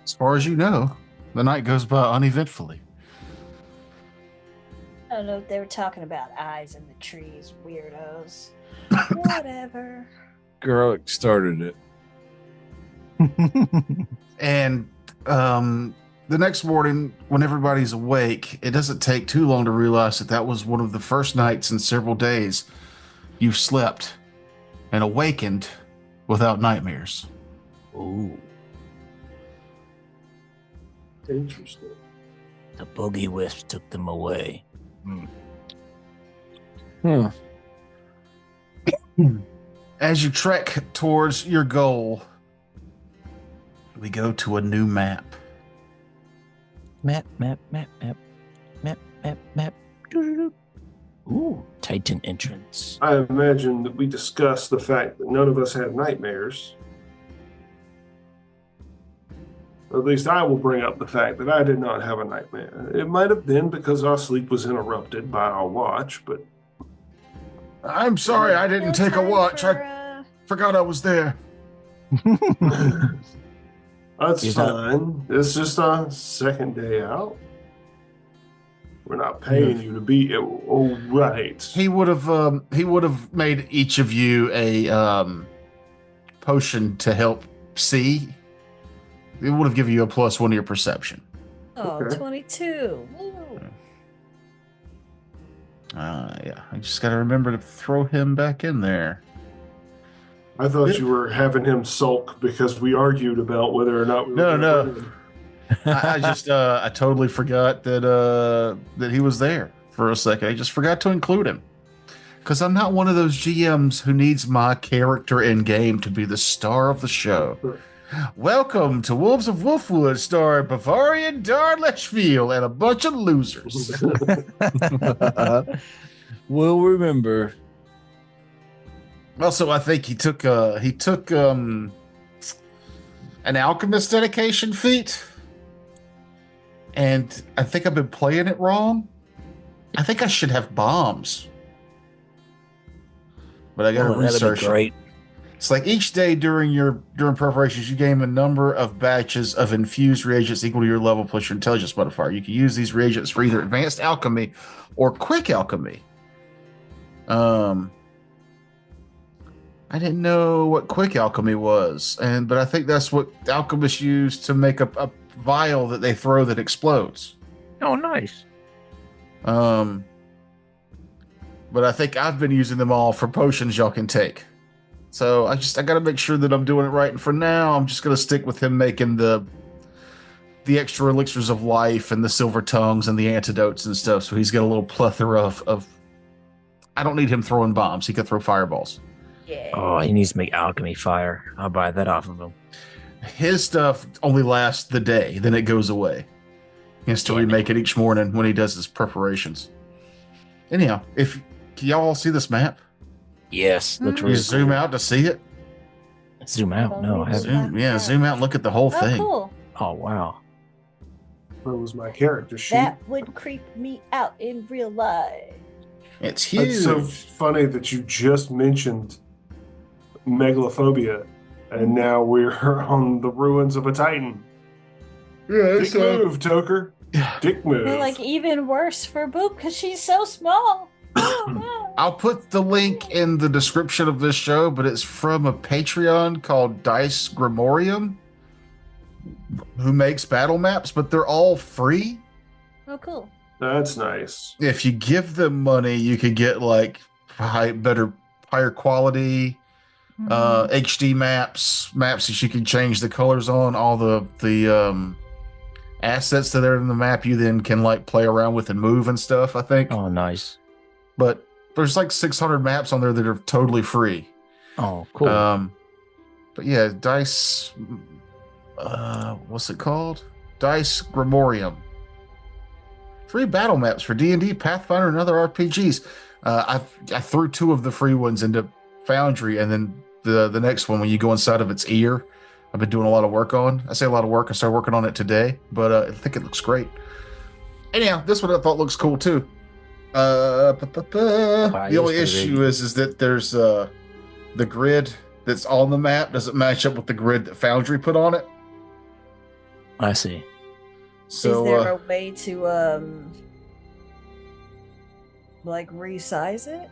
As far as you know, the night goes by uneventfully. I don't know if they were talking about eyes in the trees, weirdos. Whatever. Garlic started it. And the next morning, when everybody's awake, it doesn't take too long to realize that was one of the first nights in several days you've slept and awakened without nightmares. Ooh, Interesting. the boogie wisps took them away. Huh. As you trek towards your goal, we go to a new map. Map. Doo-doo-doo. Ooh, Titan entrance. I imagine that we discussed the fact that none of us had nightmares. Or at least I will bring up the fact that I did not have a nightmare. It might have been because our sleep was interrupted by our watch, but I'm sorry I didn't take a watch. I I forgot I was there. that's He's not- fine. It's just our second day out. We're not paying you to be. Oh, right. He would have made each of you a potion to help see. It would have given you a +1 to your perception. Oh, Okay. 22. Woo. Yeah. I just got to remember to throw him back in there. I thought you were having him sulk because we argued about whether or not we were No, gonna no. bring him. I just I totally forgot that he was there for a second. I just forgot to include him because I'm not one of those GMs who needs my character in game to be the star of the show. Welcome to Wolves of Wolfwood, starring Bavarian Darlechfield and a bunch of losers. We'll remember. Also, I think he took an alchemist dedication feat, and I think I've been playing it wrong. I think I should have bombs, but I got to That'd research be it. great. It's like each day during preparations, you gain a number of batches of infused reagents equal to your level plus your intelligence modifier. You can use these reagents for either advanced alchemy or quick alchemy. I didn't know what quick alchemy was, but I think that's what alchemists use to make a vial that they throw that explodes. Oh, nice. But I think I've been using them all for potions y'all can take. So I got to make sure that I'm doing it right. And for now, I'm just going to stick with him making the extra elixirs of life and the silver tongues and the antidotes and stuff. So he's got a little plethora of I don't need him throwing bombs. He can throw fireballs. Yeah. Oh, he needs to make alchemy fire. I'll buy that off of him. His stuff only lasts the day, then it goes away. He has to remake it each morning when he does his preparations. Anyhow, can y'all all see this map? Yes, looks You really zoom out to see it? cool. Zoom out. No, I haven't. Zoom out and look at the whole Oh, thing. cool. Oh, wow. That was my character sheet. That would creep me out in real life. It's huge. It's so funny that you just mentioned megalophobia, and now we're on the ruins of a titan. Yeah, Dick move, Toker. Dick move. They're like even worse for Boop because she's so small. Oh, no. I'll put the link in the description of this show, but it's from a Patreon called Dice Grimorium, who makes battle maps, but they're all free. Oh, cool. That's nice. If you give them money, you could get like higher quality HD maps that you can change the colors on. All the assets that are in the map, you then can like play around with and move and stuff. I think. Oh, nice. But there's like 600 maps on there that are totally free. Oh, cool. But yeah, Dice. What's it called? Dice Grimorium. Free battle maps for D&D, Pathfinder, and other RPGs. I threw 2 of the free ones into Foundry, and then the next one, when you go inside of its ear, I've been doing a lot of work on. I say a lot of work. I started working on it today, but I think it looks great. Anyhow, this one I thought looks cool too. The only issue is that there's the grid that's on the map doesn't match up with the grid that Foundry put on it. I see. So is there a way to like resize it?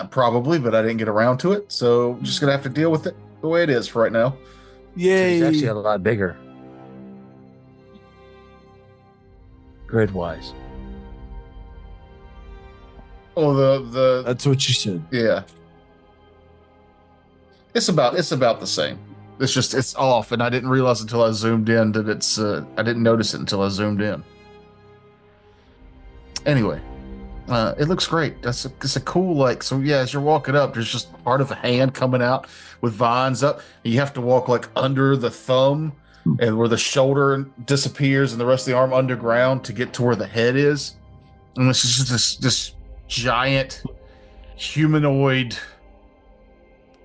probably, but I didn't get around to it, so I'm just gonna have to deal with it the way it is for right now. Yay! It's actually a lot bigger. Grid-wise. Oh, the That's what you said. yeah, it's about the same. It's off, and I didn't realize until I zoomed in that it's. I didn't notice it until I zoomed in. Anyway, it looks great. It's a cool like. So yeah, as you're walking up, there's just part of a hand coming out with vines up. And you have to walk like under the thumb, and where the shoulder disappears, and the rest of the arm underground to get to where the head is. And this is just this giant humanoid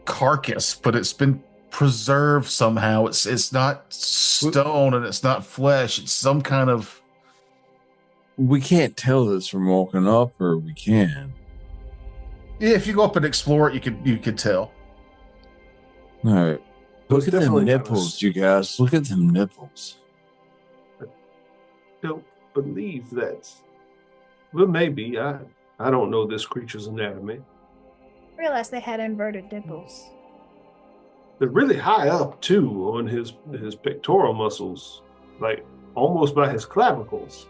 carcass, but it's been preserved somehow. It's not stone and it's not flesh. It's some kind of. We can't tell this from walking up, or we can. Yeah, if you go up and explore it, you could tell. All right. Look It's at them definitely not nipples, you guys. Look at them nipples. Don't believe that. Well, maybe. I don't know this creature's anatomy. I realized they had inverted nipples. They're really high up too on his pectoral muscles, like almost by his clavicles.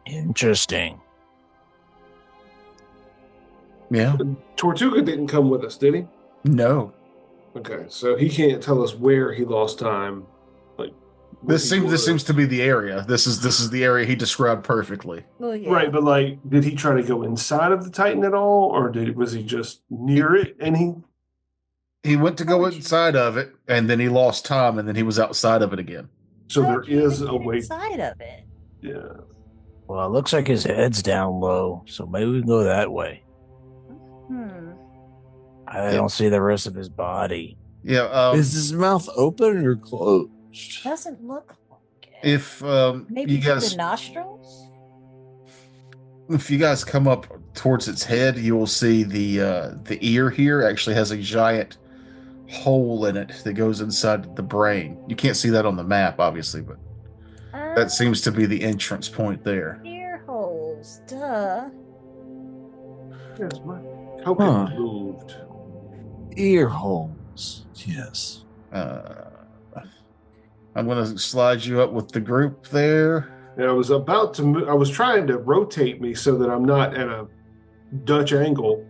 Interesting. Yeah. Tortuga didn't come with us, did he? No. Okay, so he can't tell us where he lost time. Like This seems to be the area. This is the area he described perfectly. Well, yeah. right, but like, did he try to go inside of the Titan at all, or was he just near it and He went to go inside of it, and then he lost time, and then he was outside of it again. So How there did you is even a get way. inside of it. Yeah. Well, it looks like his head's down low, so maybe we can go that way. I don't see the rest of his body. Yeah. Is his mouth open or closed? Doesn't look like it. If Maybe you through guys the nostrils. if you guys come up towards its head, you will see the ear here actually has a giant hole in it that goes inside the brain. You can't see that on the map, obviously, but that seems to be the entrance point there. Ear holes. Duh. Yes, my coke Huh. moved. Ear holes. Yes. I'm going to slide you up with the group there. And I was about to move. I was trying to rotate me so that I'm not at a Dutch angle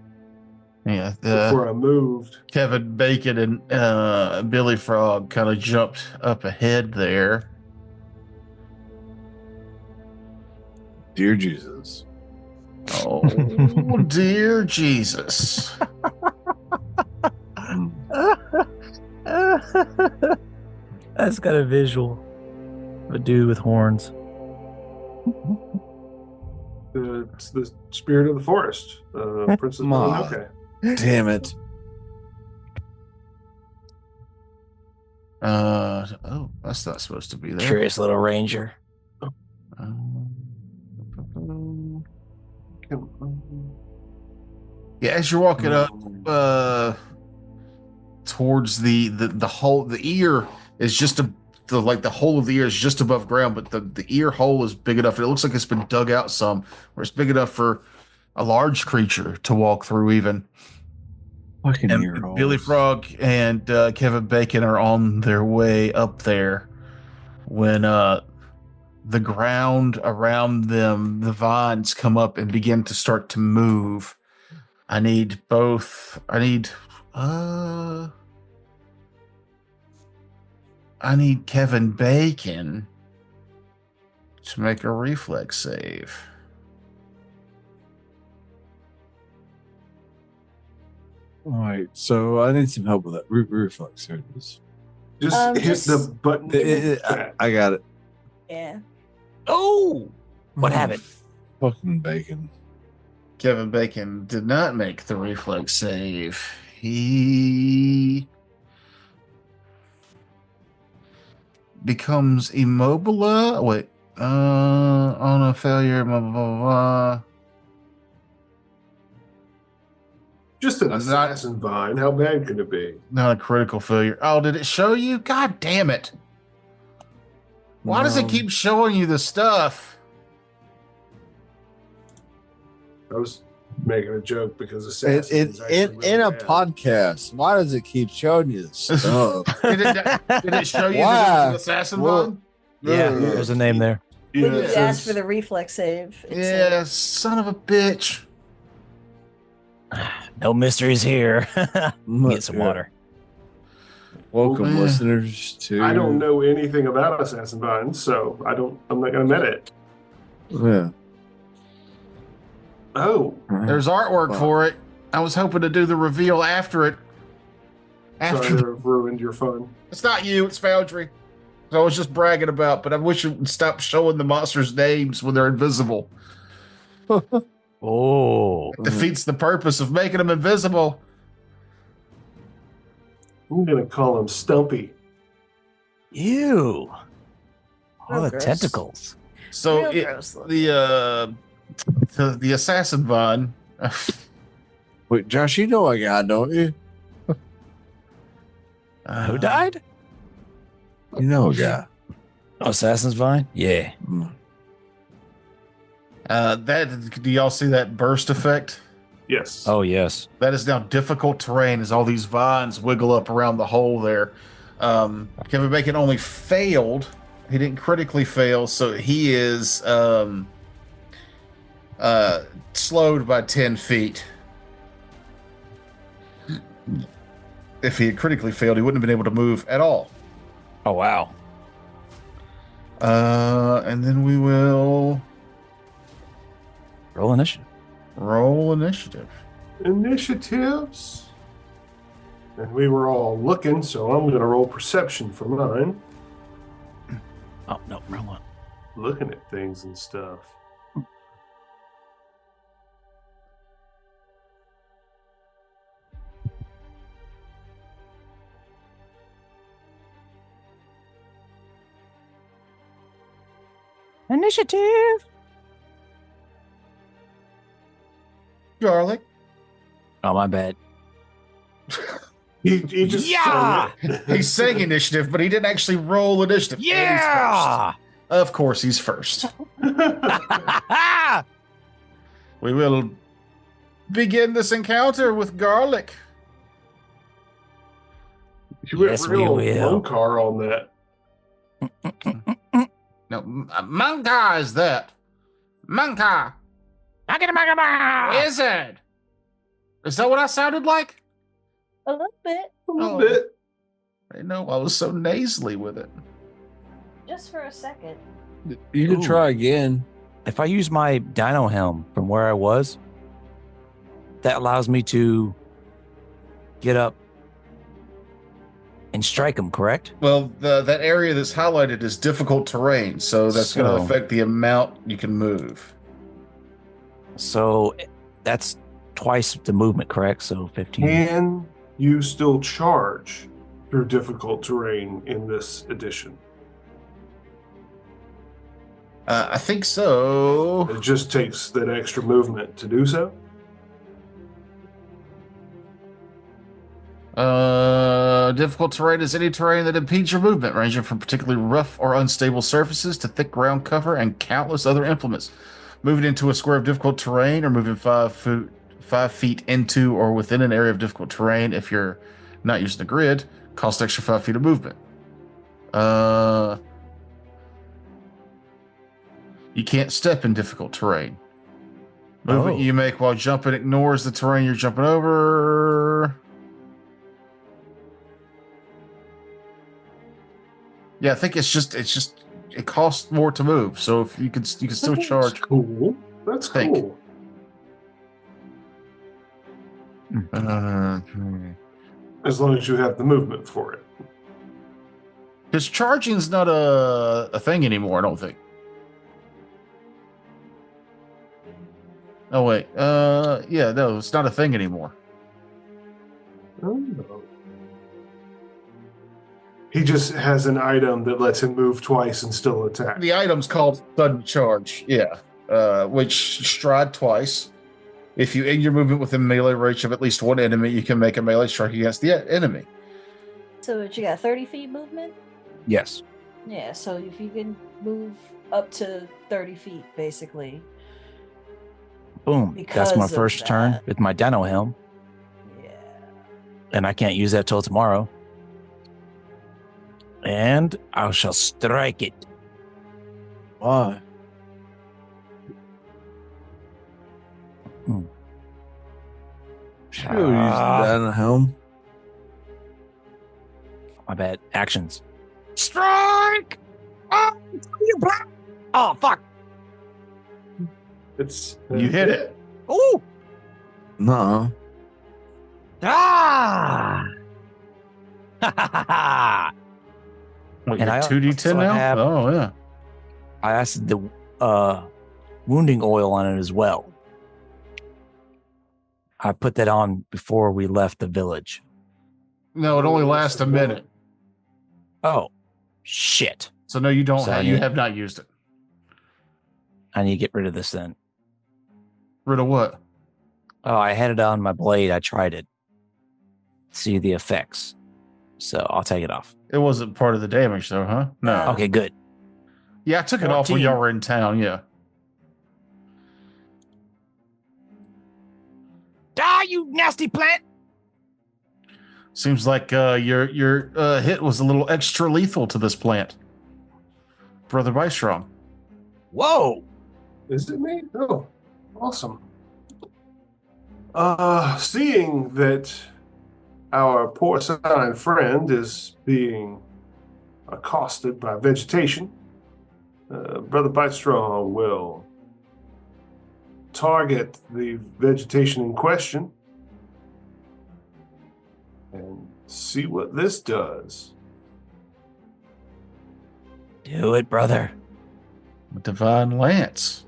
Yeah, before I moved. Kevin Bacon and Billy Frog kind of jumped up ahead there. Dear Jesus. Oh, dear Jesus. That's got a visual of a dude with horns. It's the spirit of the forest, Princess Ma. Mononoke. Damn it. Oh, that's not supposed to be there. Curious little ranger. Yeah, as you're walking up towards the hole, the ear is just the hole of the ear is just above ground, but the ear hole is big enough. It looks like it's been dug out some, where it's big enough for a large creature to walk through even. Fucking And ear Billy holes. Frog and Kevin Bacon are on their way up there when the ground around them, the vines come up and begin to start to move. I need Kevin Bacon to make a reflex save. All right, so I need some help with that. Reflex. Here it is. Just hit Just- the button. I got it. Yeah. Oh, what Oh, happened? Fucking bacon. Kevin Bacon did not make the reflex save. He becomes immobile. Wait, on a failure, blah, blah, blah, blah. Just an I'm not- assassin vine. How bad could it be? Not a critical failure. Oh, did it show you? God damn it. Why does it No. keep showing you the stuff? I was making a joke because In, assassin in, is actually in, really in a bad. podcast, why does it keep showing you this stuff? Did it show you that it was Why? an assassin Well, vine? Yeah, Ugh. there's a name there. Yeah, When you it asked says- for the reflex save, it Yeah, said, son of a bitch. No mysteries here. Get some Yeah. water. Welcome, Yeah. listeners, to. I don't know anything about assassin vines, so I'm not gonna admit it. Yeah. Oh, There's artwork Wow. for it. I was hoping to do the reveal after it. sorry After to have ruined your fun. It's not you, it's Foundry. So I was just bragging about, but I wish you would stop showing the monsters' names when they're invisible. Oh, It defeats the purpose of making them invisible. I'm gonna call him Stumpy. ew. All Oh, the gross. tentacles. So Real gross looking. the assassin vine. Wait, Josh, you know I got, don't you? Who died? You know I got. Oh, Assassin's Vine? Yeah. Mm. Do y'all see that burst effect? Yes. Oh, yes. That is now difficult terrain as all these vines wiggle up around the hole there. Kevin Bacon only failed. He didn't critically fail, so he is slowed by 10 feet. If he had critically failed, he wouldn't have been able to move at all. Oh, wow. And then we will Roll initiative. roll initiative. Initiatives. And we were all looking, so I'm gonna roll perception for mine. Oh, no, wrong one. Looking at things and stuff. Initiative. Garlic. Oh, my bad. He just Yeah! He's saying initiative, but he didn't actually roll initiative. And he's Yeah! first. Of course, he's first. We will begin this encounter with Garlic. You went Yes, we real will. Munkar on that. No, Manka is that. Manka! Wizard! Is that what I sounded like? A little bit, A little Oh. bit. I know, I was so nasally with it. just for a second. You can Ooh. try again. If I use my dino helm from where I was, that allows me to get up and strike them, correct? Well, that area that's highlighted is difficult terrain, so that's going to So- affect the amount you can move. So that's twice the movement, correct? So 15. Can you still charge through difficult terrain in this edition? I think so. It just takes that extra movement to do so. Difficult terrain is any terrain that impedes your movement, ranging from particularly rough or unstable surfaces to thick ground cover and countless other implements. Moving into a square of difficult terrain or moving 5 feet into or within an area of difficult terrain, if you're not using the grid, costs extra 5 feet of movement. You can't step in difficult terrain. Movement Oh. you make while jumping ignores the terrain you're jumping over. Yeah, I think it's just it costs more to move. So if you can still charge. That's cool. That's Think. cool. As long as you have the movement for it. Because charging's not a thing anymore, I don't think. Oh wait, yeah, no, it's not a thing anymore. Oh. He just has an item that lets him move twice and still attack. The item's called sudden charge, yeah, which stride twice. If you end your movement within melee range of at least one enemy, you can make a melee strike against the enemy. So you got 30 feet movement? Yes. Yeah, so if you can move up to 30 feet, basically. Boom. Because That's my of first turn that. with my dino helm, Yeah. and I can't use that till tomorrow. And I shall strike it. Why? Sure, use that in a helm. My bad. Actions. Strike! Oh, you black! Oh, fuck! It's You hit it. Ooh! No. Ah! Ha ha ha ha! What, And you're I 2d10 also now? have- Oh yeah. I asked the wounding oil on it as well. I put that on before we left the village. No, it only lasts a minute. Oh, shit. So no, you don't So have. You have not used it. I need to get rid of this then. Rid of what? Oh, I had it on my blade. I tried it. See the effects. So I'll take it off. It wasn't part of the damage, though, huh? No. Okay, good. Yeah, I took it off when 14. y'all were in town. Yeah. Die, you nasty plant! Seems like your hit was a little extra lethal to this plant, Brother Bystrong. Whoa! Is it me? Oh, awesome. Seeing that our porcine friend is being accosted by vegetation, Brother Bitestrong will target the vegetation in question and see what this does. Do it, brother. Divine Lance.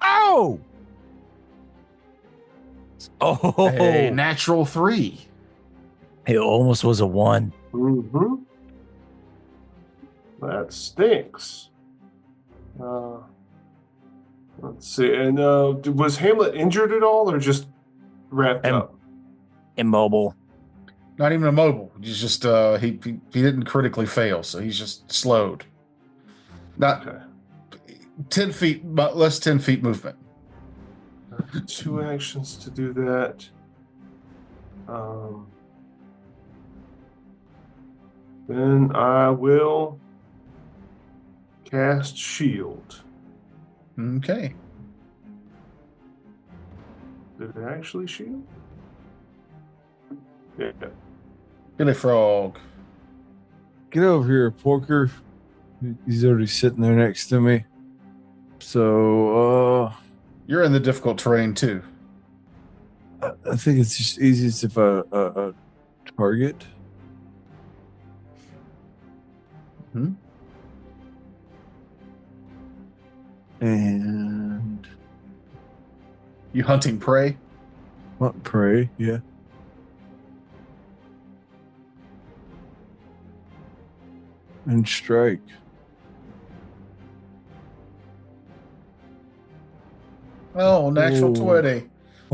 Oh! Oh! A natural 3. It almost was a 1. Mm-hmm. That stinks. Let's see. And was Hamlet injured at all, or just wrapped up? Immobile. Not even immobile. He's just he didn't critically fail, so he's just slowed. Not Okay. 10 feet, but less 10 feet movement. 2 actions to do that. Then I will cast shield. Okay. Did it actually shield? Yeah. Billy Frog. Get over here, Porker. He's already sitting there next to me. So, You're in the difficult terrain too. I think it's just easiest if I target. Hmm? And You hunting prey? what prey? Yeah. And strike. Oh, natural Ooh. 20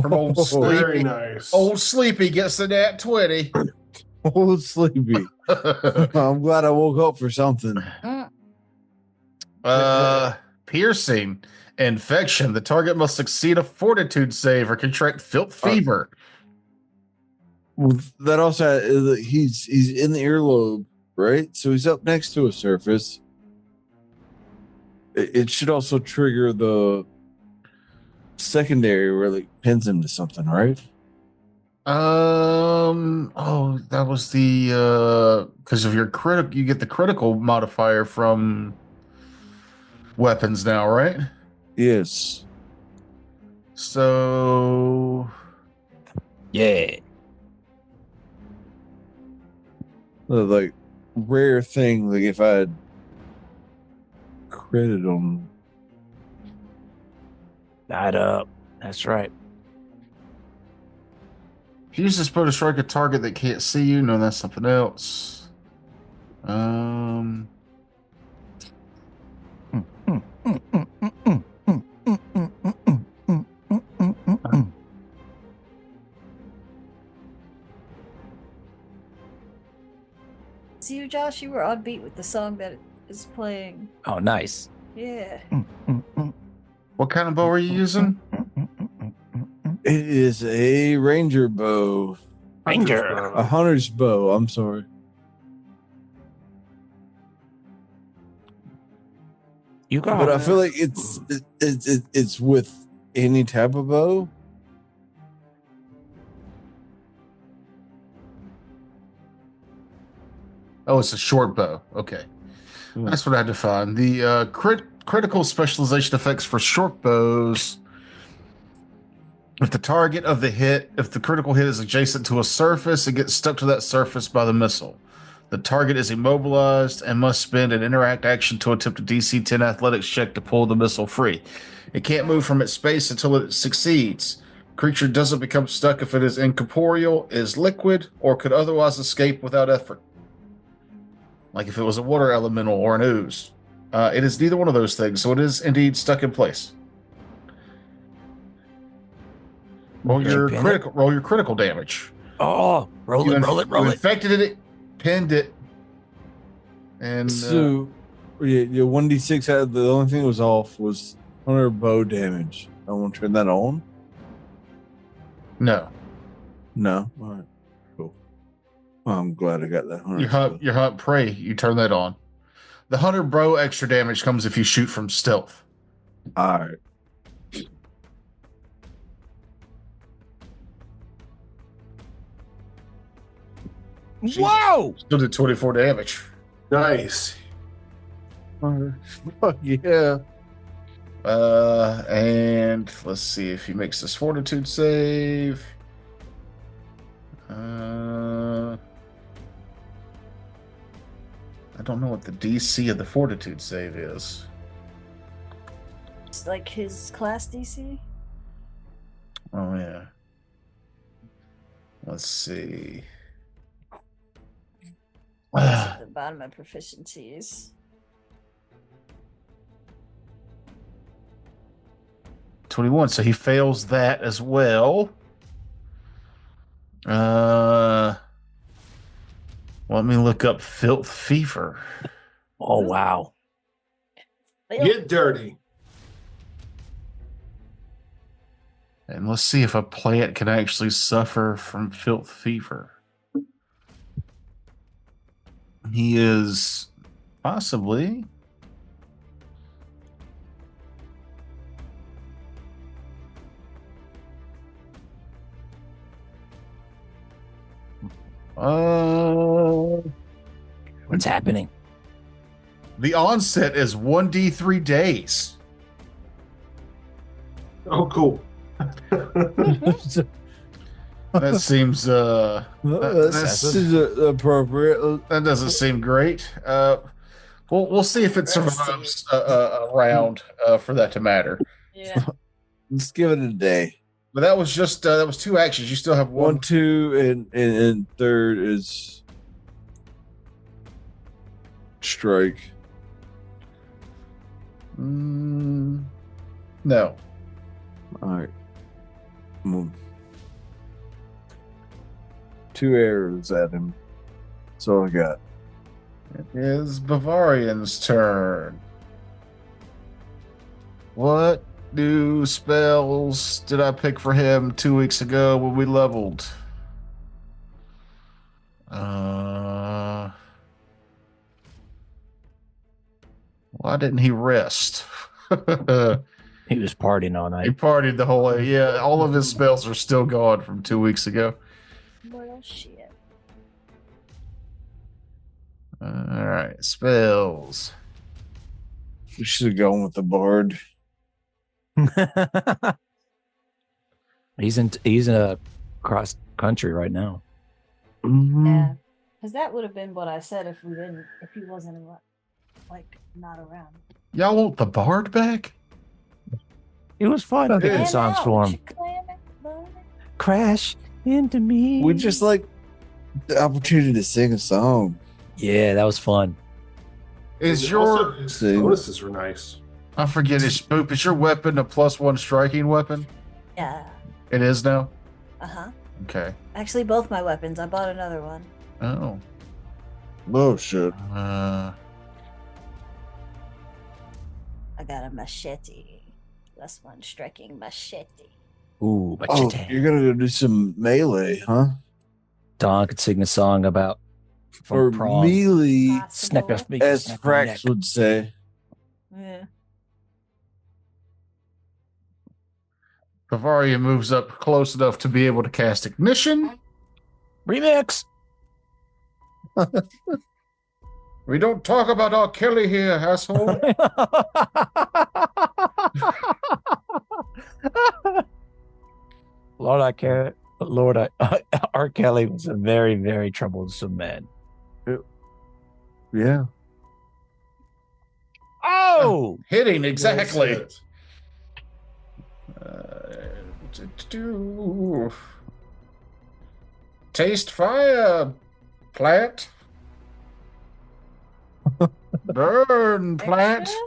from old Very Sleepy. nice. Old Sleepy gets the nat 20. Oh, sleepy. I'm glad I woke up for something. Piercing. Infection. The target must succeed a fortitude save or contract filth fever. Well, that also he's in the earlobe, right? So he's up next to a surface. It should also trigger the secondary where it pins him to something, right? Oh, that was the because of your critical, you get the critical modifier from weapons now, right? Yes. So Yeah. Like rare thing, like if I had credit on. That up. That's right. if you use this bow to strike a target that can't see you, no, that's something else. Um, See you, Josh. You were on beat with the song that is playing. Oh, nice. Yeah. what kind of bow are you using? It is a ranger bow, Ranger. a hunter's bow. I'm sorry. You got But I it. feel like it's with any type of bow. Oh, it's a short bow. Okay. That's what I had to find. The critical specialization effects for short bows. If the target of the hit, if the critical hit is adjacent to a surface, it gets stuck to that surface by the missile. The target is immobilized and must spend an interact action to attempt a DC 10 athletics check to pull the missile free. It can't move from its space until it succeeds. Creature doesn't become stuck if it is incorporeal, is liquid, or could otherwise escape without effort. Like if it was a water elemental or an ooze. It is neither one of those things, so it is indeed stuck in place. Roll your Pin critical. Roll your critical damage. Oh, roll it, roll it, You roll it. infected it, pinned it, and So, yeah, 1d6 had the only thing that was off was hunter bow damage. I want to turn that on. no. No, all right, cool. Well, I'm glad I got that hunter. Your hunt prey. You turn that on. The hunter bro extra damage comes if you shoot from stealth. All right. Whoa! Still did 24 damage. Nice. All right. Fuck yeah. And let's see if he makes this fortitude save. I don't know what the DC of the fortitude save is. It's like his class DC. Oh yeah. Let's see. It's at the bottom of proficiencies. 21, so he fails that as well. Let me look up filth fever. Oh, wow. Get dirty. And let's see if a plant can actually suffer from filth fever. He is possibly. What's happening? The onset is 1d3 days. Oh, cool. That seems This is appropriate. that doesn't seem great. We'll see if it survives a round for that to matter. Yeah. Let's give it a day. But that was just that was 2 actions. You still have one. 1, 2, and third is strike. No. All right. 2 arrows at him. That's all I got. It is Bavarian's turn. What new spells did I pick for him 2 weeks ago when we leveled? Why didn't he rest? He was partying all He night. partied the whole way. Yeah, all of his spells are still gone from 2 weeks ago. Well, shit. All right, spells. We should have gone with the bard. He's in cross country right now. Yeah. Because that would have been what I said if he wasn't like not around. Y'all want the bard back? It was fun picking Yeah. songs for him. Crash into me. We just like the opportunity to sing a song. Yeah, that was fun. Is Also, your his See. bonuses are nice. I forget his spoop. Is your weapon a +1 striking weapon? Yeah. It is now. Uh-huh. Okay. Actually, both my weapons. I bought another one. Oh. Oh shit. I got a machete. +1 striking machete. Ooh, Oh, machete. you're gonna go do some melee, huh? Don could sing a song about Or from prom. melee, Snack Possible. a big as snack on the neck. Frax would say. Yeah. Bavaria moves up close enough to be able to cast Ignition. Remix. We don't talk about R. Kelly here, asshole. R. Kelly was a very, very troublesome man. Yeah. Oh, Hitting exactly. That's Taste fire, plant. Burn, plant. Extra?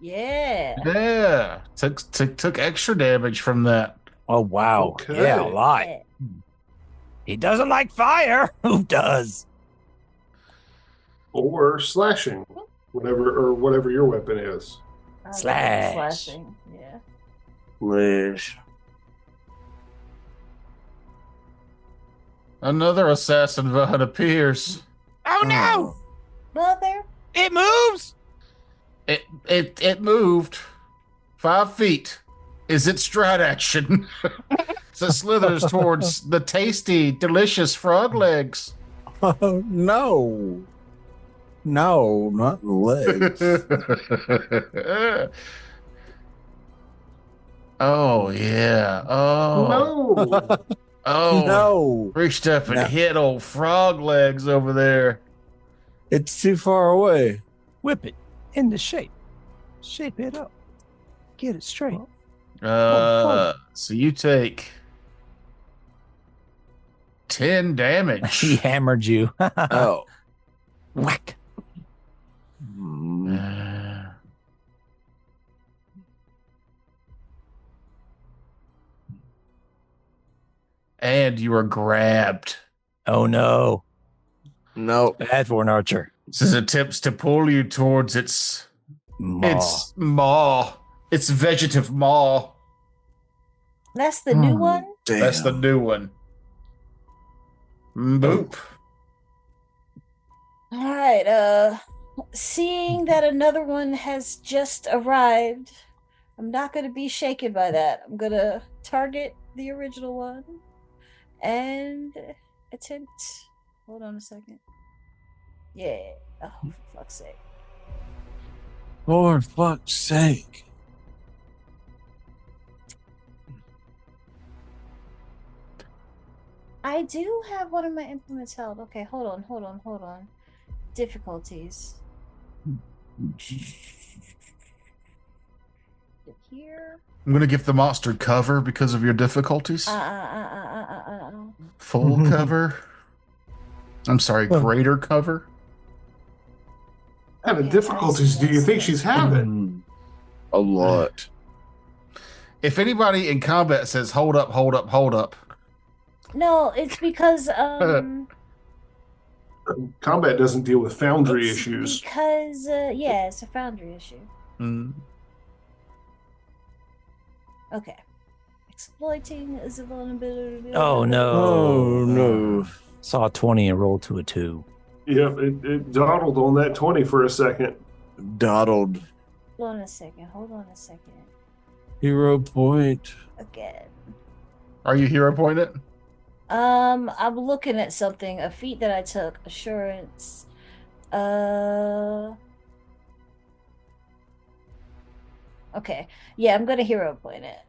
Yeah. Yeah, took extra damage from that. oh wow. Okay. Yeah, a lot. Yeah. He doesn't like fire. Who does? Or slashing, whatever your weapon is. I got the Slash. Slashing. Yeah. Lish. Another assassin vine appears. Oh no! Mother. It moves. It moved 5 feet. Is it stride action? So it slithers towards the tasty, delicious frog legs. Oh no. No, not the legs. Oh yeah. Oh No. oh No. Reached up and No. hit old frog legs over there. It's too far away. Whip it into shape. Shape it up. Get it straight. So you take 10 He damage. hammered you. Oh. Whack. And you are grabbed. Oh no. No. Bad for an archer. This attempts to pull you towards its maw. Its vegetative maw. That's the new one. Damn. That's the new one. Boop. All right. Seeing that another one has just arrived, I'm not gonna be shaken by that. I'm gonna target the original one and attempt. Hold on a second. Yeah. Oh, for fuck's sake. For fuck's sake. I do have one of my implements held. Okay, hold on. Difficulties. Here. I'm gonna give the monster cover because of your difficulties. Full cover. I'm sorry, greater cover. What kind of difficulties do you think she's having? A lot. If anybody in combat says, hold up. No, it's because Combat doesn't deal with foundry it's issues. Because yeah, it's a foundry issue. Mm. Okay. Exploiting is a vulnerability. Oh no! Oh no! Saw a 20 and rolled to a 2. Yep, it dawdled on that 20 for a second. Doddled. Hold on a second. Hero point. Again. Are you hero pointed? I'm looking at something. A feat that I took. Assurance. Okay. Yeah, I'm gonna hero point it.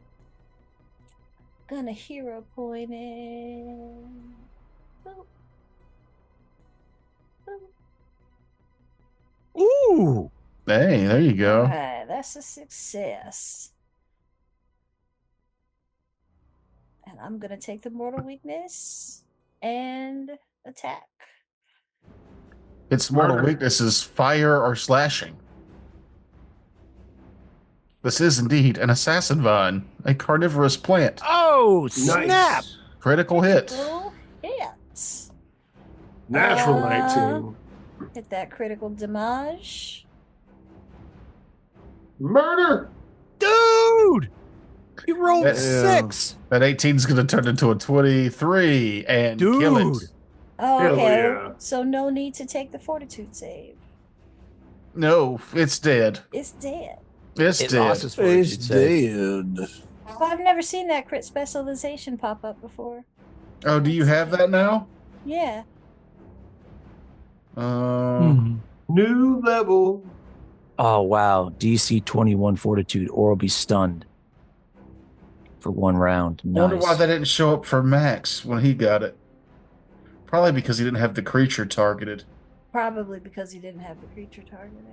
Boop. Boop. Ooh! Hey, there you go. Alright, that's a success. And I'm gonna take the mortal weakness and attack. Its mortal Murder. weakness is fire or slashing. This is indeed an assassin vine, a carnivorous plant. Oh, snap! Nice. Critical hit. Critical hits. Natural 19. Hit that critical damage. Murder! Dude! You rolled Yeah. 6! That 18 is going to turn into a 23 and kill it. Dude. Oh, Hell okay. yeah. So no need to take the fortitude save. No, it's dead. It's dead. It's It dead. lost his fortitude It's save. dead. Oh, I've never seen that crit specialization pop up before. Oh, do you have that now? Yeah. New level. Oh, wow. DC 21 fortitude, or will be stunned for 1 round. I wonder Nice. why that didn't show up for Max when he got it. Probably because he didn't have the creature targeted. Probably because he didn't have the creature targeted.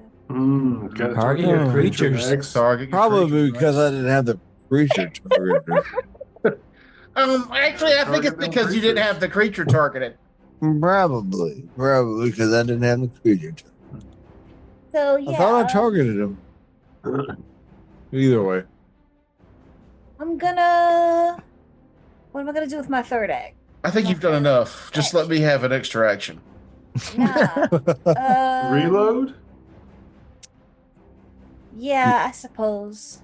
Gotta Target your your creatures. Max. Target your Probably creature, because right? I didn't have the creature targeted. Actually, I think it's Target them because you didn't creatures. have the creature targeted. Probably because I didn't have the creature. So yeah, I thought I targeted him. Either way. I'm gonna. What am I gonna do with my third act? I think you've done enough. Just let me have an extra action. Nah. Reload? Yeah, I suppose.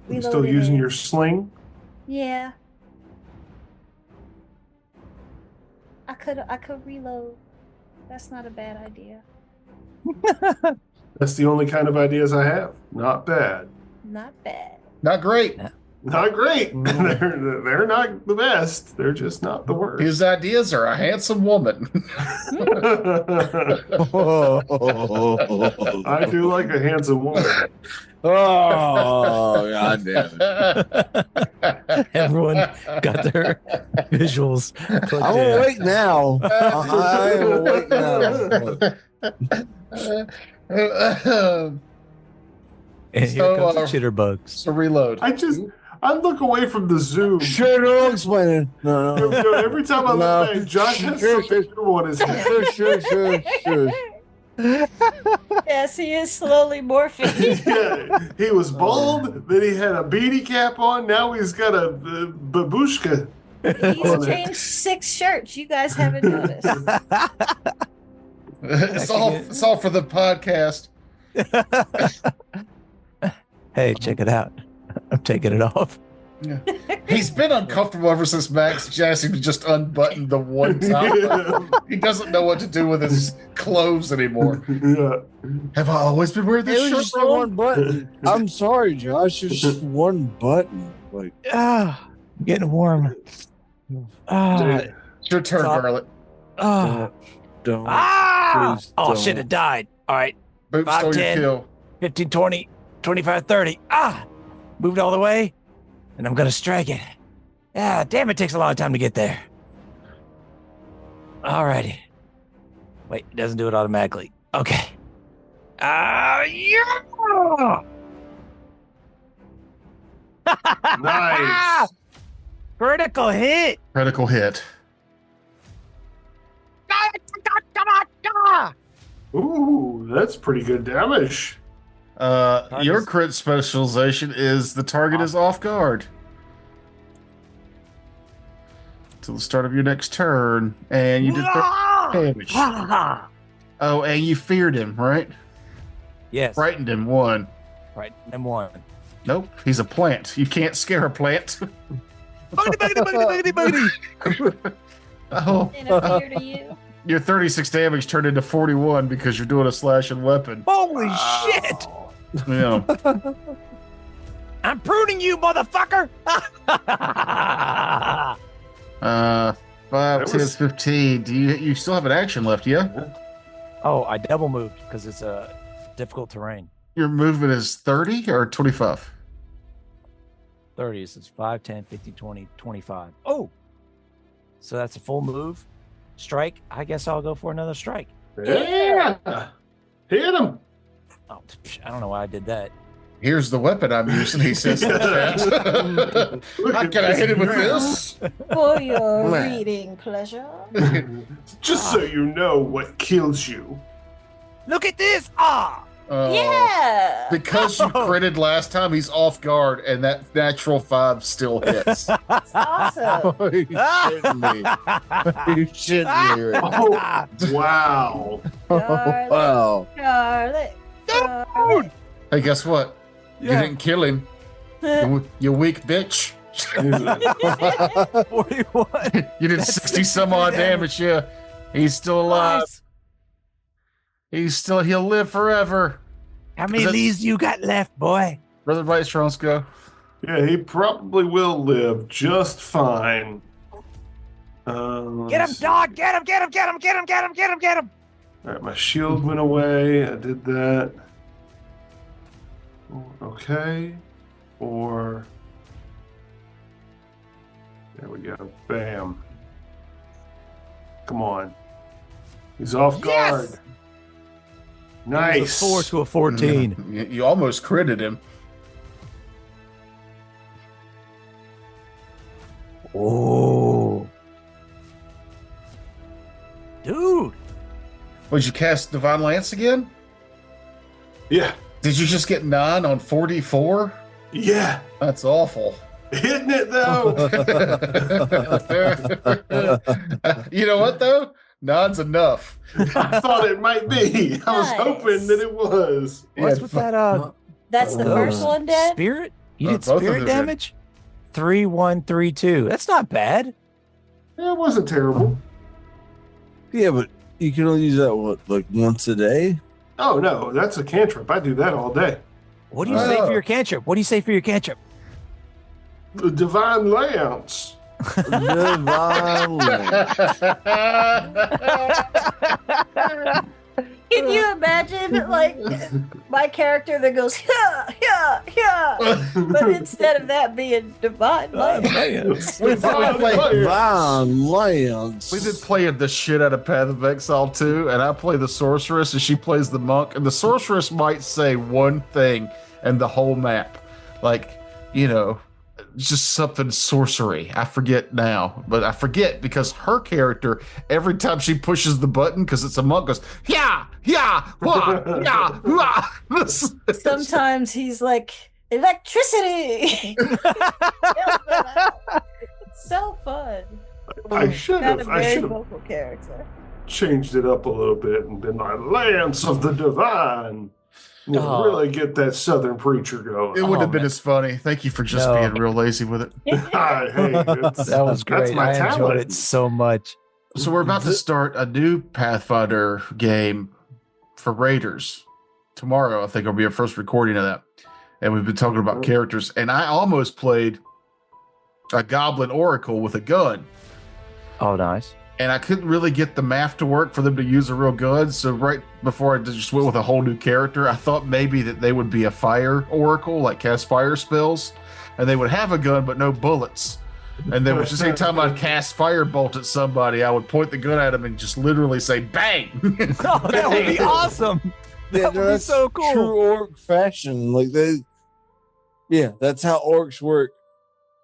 You still Reload it using is. your sling? Yeah. I could reload. That's not a bad idea. That's the only kind of ideas I have. Not bad. Not bad. Not great. Not great. They're not the best. They're just not the worst. His ideas are a handsome woman. I do like a handsome woman. Oh, God damn it. Everyone got their visuals. plugged I'm in. awake now. I am awake now. And here So, comes the jitterbugs. So reload. I look away from the Zoom. Sure, no explaining. No. Every time I look back, Josh has something new on his head. Sure. Yes, he is slowly morphing. Yeah, he was bald, then he had a beanie cap on, now he's got a babushka. He's changed 6 shirts. You guys haven't noticed. It's all for the podcast. Hey, check it out. I'm taking it off. Yeah. He's been uncomfortable ever since Max asked him to just unbutton the one top. He doesn't know what to do with his clothes anymore. Yeah. Have I always been wearing It this was shirt just the wrong? one button. I'm sorry, Josh. It's just one button. Like, I'm getting warm. Ah, It's your turn, Top. Garlet. don't. Please Oh, don't. shit, it died. All right. Boop 5, stole your 10. kill. 15, 20, 25, 30. Moved all the way, and I'm going to strike it. Damn, it takes a long time to get there. All righty. Wait, it doesn't do it automatically. Okay. Yeah! Nice. Critical hit. Critical hit. Ooh, that's pretty good damage. Your crit specialization is the target is off guard. Till the start of your next turn. And you did 30 damage. Oh, and you feared him, right? Yes. Frightened him, 1. Right. Then 1. Nope, he's a plant. You can't scare a plant. Buggity. Oh, In a fear to you. your 36 damage turned into 41 because you're doing a slashing weapon. Holy shit. Yeah. I'm pruning you, motherfucker. 5, That 10, was- 15. Do you still have an action left, yeah? Oh, I double moved because it's a difficult terrain. Your movement is 30 or 25? 30, so it's 5, 10, 15, 20, 25. Oh! So that's a full move. Strike. I guess I'll go for another strike. Yeah. Hit him. Oh, I don't know why I did that. Here's the weapon I'm using, he says in the chat. How can I hit him with this? For your Man. reading pleasure. Just so you know what kills you. Look at this! Yeah. Because you critted last time, he's off guard, and that natural 5 still hits. That's awesome. Oh, you shitting me. You shitting me right Oh, wow. Darling. Wow. Charlotte. Charlotte. Hey, guess what? You didn't kill him. You weak bitch. 41. You did That's 60 some odd damage, yeah. He's still alive. Nice. He'll live forever. How many That's- leaves you got left, boy? Brother Bystrom's go. Yeah, he probably will live just fine. Get him, let's see. dog! Get him! Get him! Get him! Get him! Get him! Get him! Get him! All right, my shield went away. I did that. Okay. Or there we go. Bam. Come on. He's off guard. Yes! Nice. A 4 to a 14. You almost critted him. Oh. Dude. Would you cast Divine Lance again? Yeah. Did you just get 9 on 44? Yeah. That's awful. Hitting it though. You know what, though? 9's enough. I thought it might be. I was Nice. hoping that it was. What's Yeah, with that? That's the first one, Dad? Spirit? You did Both of spirit them did. damage? 3, 1, 3, 2. That's not bad. Yeah, it wasn't terrible. Yeah, but you can only use that, like once a day? Oh no, that's a cantrip. I do that all day. What do you say Oh. for your cantrip? What do you say for your cantrip? The divine lance. Divine Lance. Can you imagine, like, my character that goes, but instead of that being divine light? Divine lance. Divine Lance. We've been playing the shit out of Path of Exile too, and I play the sorceress and she plays the monk, and the sorceress might say one thing and the whole map. Like, you know, just something sorcery. I forget now, but I forget because her character, every time she pushes the button, because it's a monk, goes, yeah, wah, yeah, wah. Sometimes he's like, electricity! It's so fun. I should Got a have. I very should have vocal character. changed it up a little bit and been like Lance of the Divine. Oh. Really get that Southern preacher going. It would have been man. as funny. Thank you for just No. being real lazy with it. Hey, That was that's great. my I enjoyed talent. it so much. So we're about to start a new Pathfinder game for Raiders. Tomorrow, I think, will be our first recording of that. And we've been talking about characters. And I almost played a Goblin Auricle with a gun. Oh, nice. And I couldn't really get the math to work for them to use a real gun. So right before I just went with a whole new character, I thought maybe that they would be a fire oracle, like cast fire spells, and they would have a gun but no bullets. And then just any time I'd cast firebolt at somebody, I would point the gun at them and just literally say "bang." Oh, that would be awesome. That would be that's so cool. True orc fashion, like they. Yeah, that's how orcs work.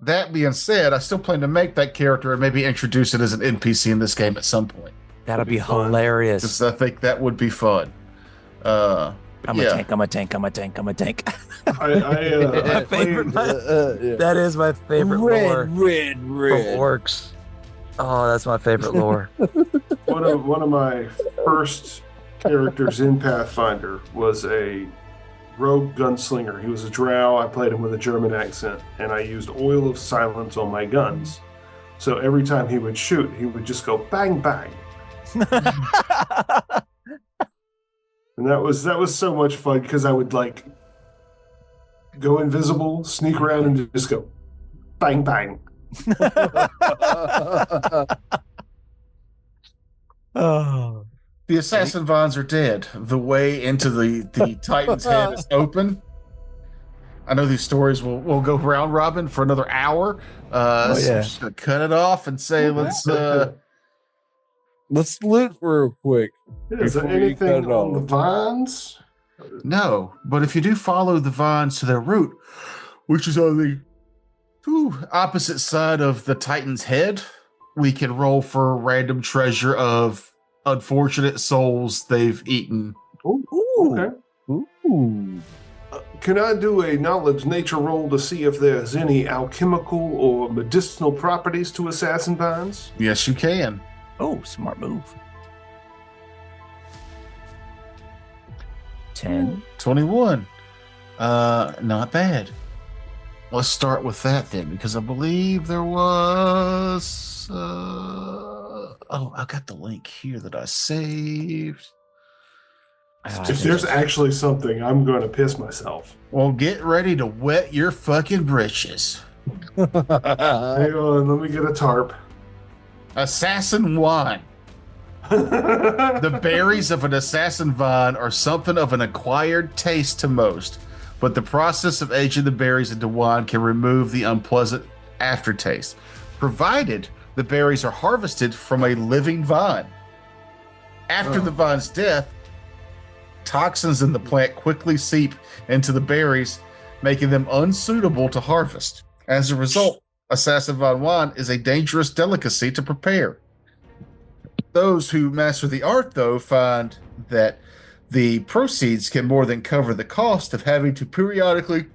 That being said, I still plan to make that character and maybe introduce it as an NPC in this game at some point. That'd be fun. hilarious. Just, I think that would be fun. I'm yeah. a tank. I'm a tank. I'm a tank. I'm a tank. I favorite- played, That is my favorite lore red, from orcs. Oh, that's my favorite lore. one of my first characters in Pathfinder was a rogue gunslinger. He was a drow. I played him with a German accent, and I used oil of silence on my guns. So every time he would shoot, he would just go bang bang, and that was so much fun because I would like go invisible, sneak around, and just go bang bang. Oh. The assassin vines are dead. The way into the Titan's head is open. I know these stories will go round robin for another hour. So I'm just gonna cut it off and say let's loot real quick. Is there Before you anything cut it on the off. vines? no, but if you do follow the vines to their root, which is on the opposite side of the Titan's head, we can roll for a random treasure of unfortunate souls they've eaten. Okay. Ooh. Can I do a knowledge nature roll to see if there's any alchemical or medicinal properties to assassin vines? Yes, you can. Oh, smart move. 10. 21. Not bad. Let's start with that then, because I believe there was. I got the link here that I saved. If there's actually something, I'm going to piss myself. Well, get ready to wet your fucking britches. Hang on, let me get a tarp. Assassin wine. The berries of an assassin vine are something of an acquired taste to most, but the process of aging the berries into wine can remove the unpleasant aftertaste, provided the berries are harvested from a living vine. After the vine's death, toxins in the plant quickly seep into the berries, making them unsuitable to harvest. As a result, assassin vine wine is a dangerous delicacy to prepare. Those who master the art, though, find that the proceeds can more than cover the cost of having to periodically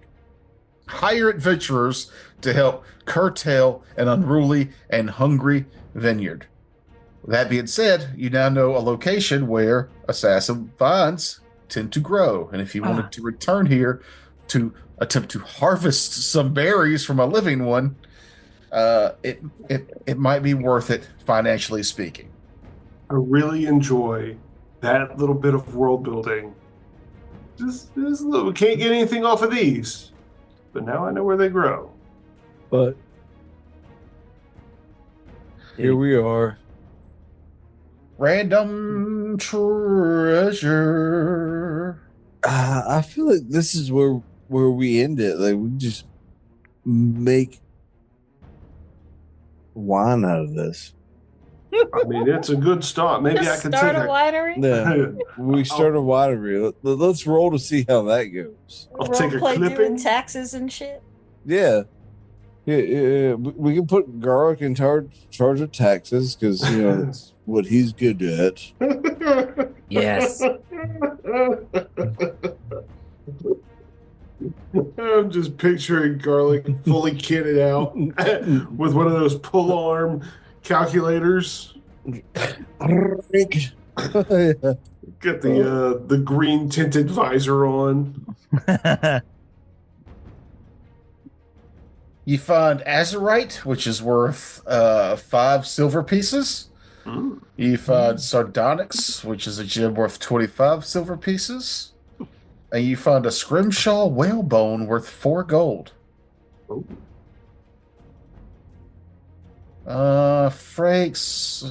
hire adventurers to help curtail an unruly and hungry vineyard. That being said, you now know a location where assassin vines tend to grow. And if you wanted to return here to attempt to harvest some berries from a living one, it might be worth it financially speaking. I really enjoy that little bit of world building. Just a little, we can't get anything off of these, but now I know where they grow. But here we are. Random treasure. I feel like this is where we end it. Like we just make wine out of this. I mean, it's a good start. Maybe I could start take a winery. Yeah, we start a winery. Let's roll to see how that goes. I'll take a Roleplay doing clipping. taxes and shit. Yeah. Yeah. We can put Garlic in charge of taxes because that's what he's good at. Yes. I'm just picturing Garlic fully kitted out with one of those pull arm calculators. Yeah. Get the green tinted visor on. You find azurite, which is worth 5 silver pieces. Mm. You find sardonyx, which is a gem worth 25 silver pieces. And you find a scrimshaw whalebone worth 4 gold. Oh. Frakes,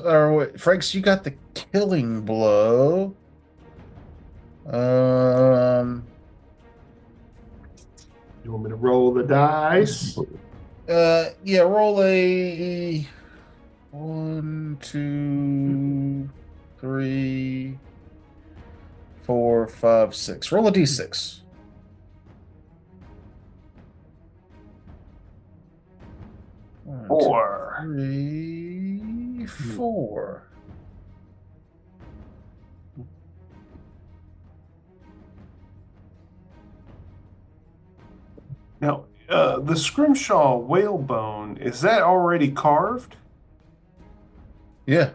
you got the killing blow. You want me to roll the dice? Yeah, roll a 1, 2, 3, 4, 5, 6. Roll a d6. One, 4. 2, 3, 4. Now, the scrimshaw whalebone, is that already carved? Yeah.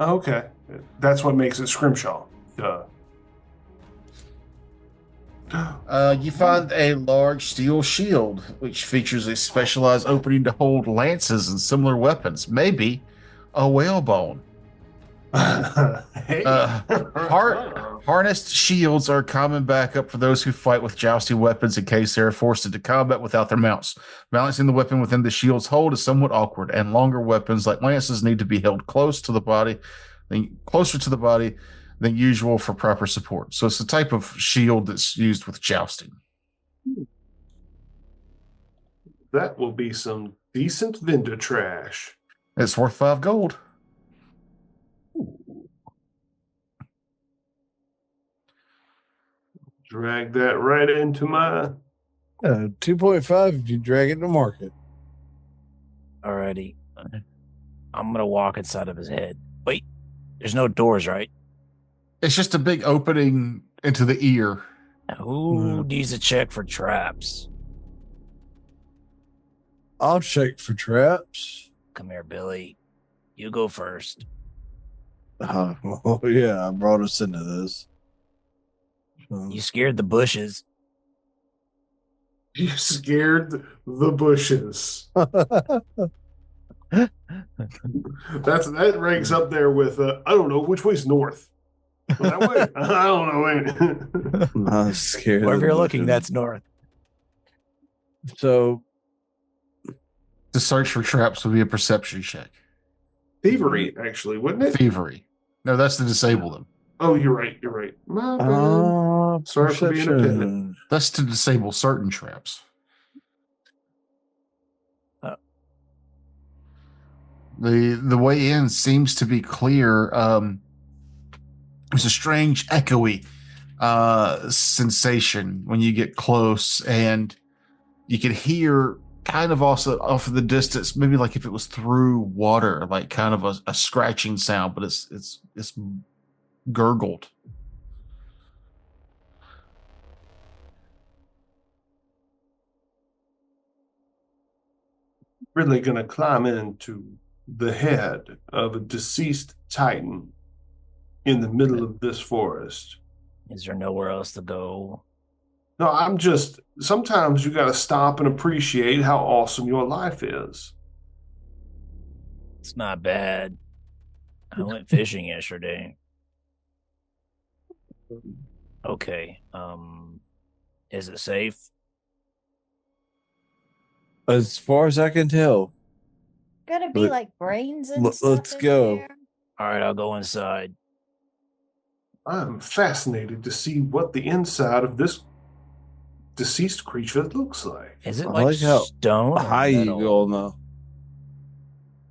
Okay. That's what makes it scrimshaw. Duh. You find a large steel shield, which features a specialized opening to hold lances and similar weapons. Maybe a whalebone. Hey. Harnessed shields are a common backup for those who fight with jousting weapons in case they are forced into combat without their mounts. Balancing the weapon within the shield's hold is somewhat awkward, and longer weapons like lances need to be held closer to the body than usual for proper support. So it's a type of shield that's used with jousting. That will be some decent vendor trash. It's worth 5 gold. Drag that right into my 2.5 if you drag it to market. Alrighty. I'm going to walk inside of his head. Wait, there's no doors, right? It's just a big opening into the ear. Who needs a check for traps? I'll check for traps. Come here, Billy. You go first. Oh, yeah, I brought us into this. You scared the bushes. You scared the bushes. That ranks up there with I don't know which way's north. That way? I don't know. I'm scared. Wherever you're looking, that's north. So To search for traps would be a perception check. Thievery, actually, wouldn't it? Thievery. No, that's to disable them. Oh, you're right. You're right. My bad. Sorry for being a pivot. That's to disable certain traps. The way in seems to be clear. There's a strange echoey sensation when you get close, and you can hear kind of also off in the distance, maybe like if it was through water, like kind of a scratching sound, but it's gurgled. Really gonna climb into the head of a deceased titan in the middle of this forest. Is there nowhere else to go? No, I'm just, sometimes you gotta stop and appreciate how awesome your life is. It's not bad. I went fishing yesterday. Okay. Is it safe? as far as I can tell, Gotta be Let- like brains and stuff. let's in go. there. All right, I'll go inside. I'm fascinated to see what the inside of this deceased creature looks like. Is it I like like how stone? or high you metal? go on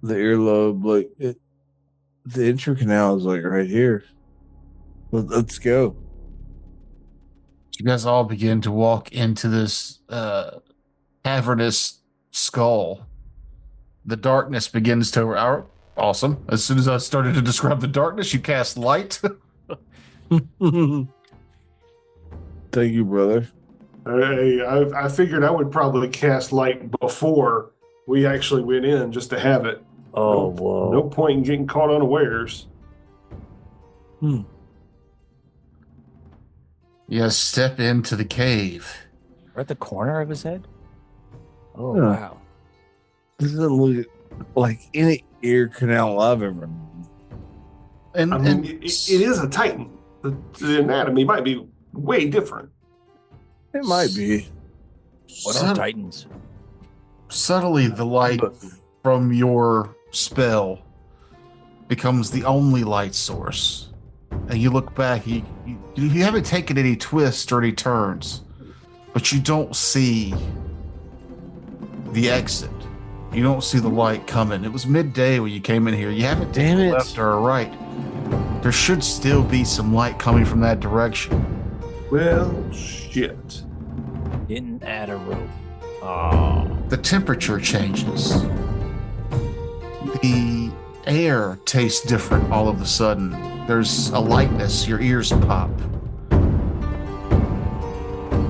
the earlobe. Like the entry canal is like right here. Let's go. You guys all begin to walk into this cavernous skull. The darkness begins to. Awesome. As soon as I started to describe the darkness, you cast light. Thank you, brother. I figured I would probably cast light before we actually went in just to have it. Oh, Nope. whoa. No point in getting caught unawares. You step into the cave. We're at the corner of his head. Oh Yeah. wow! Doesn't look like any ear canal I've ever known. And, I mean, it is a Titan. The anatomy might be way different. It might be. What are Titans? subtly, the light from your spell becomes the only light source. And you look back, you haven't taken any twists or any turns, but you don't see the exit. You don't see the light coming. It was midday when you came in here. You haven't Damn taken it. left or right. There should still be some light coming from that direction. Well, shit. Didn't add a rope. Oh, The temperature changes. The air tastes different all of a sudden. There's a lightness, your ears pop.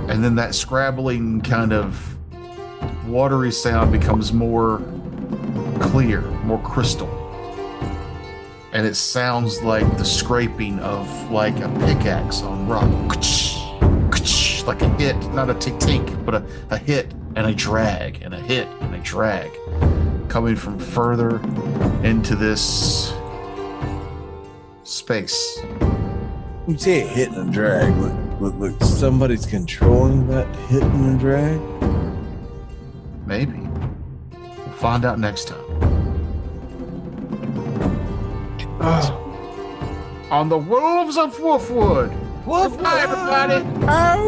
And then that scrabbling kind of watery sound becomes more clear, more crystal. And it sounds like the scraping of like a pickaxe on rock. Like a hit, not a tink, but a hit and a drag, and a hit and a drag, coming from further into this space. You say a hit and a drag. Look, somebody's controlling that hit and a drag? Maybe. We'll find out next time. On the Wolves of Wolfwood. Hi, everybody. Ow!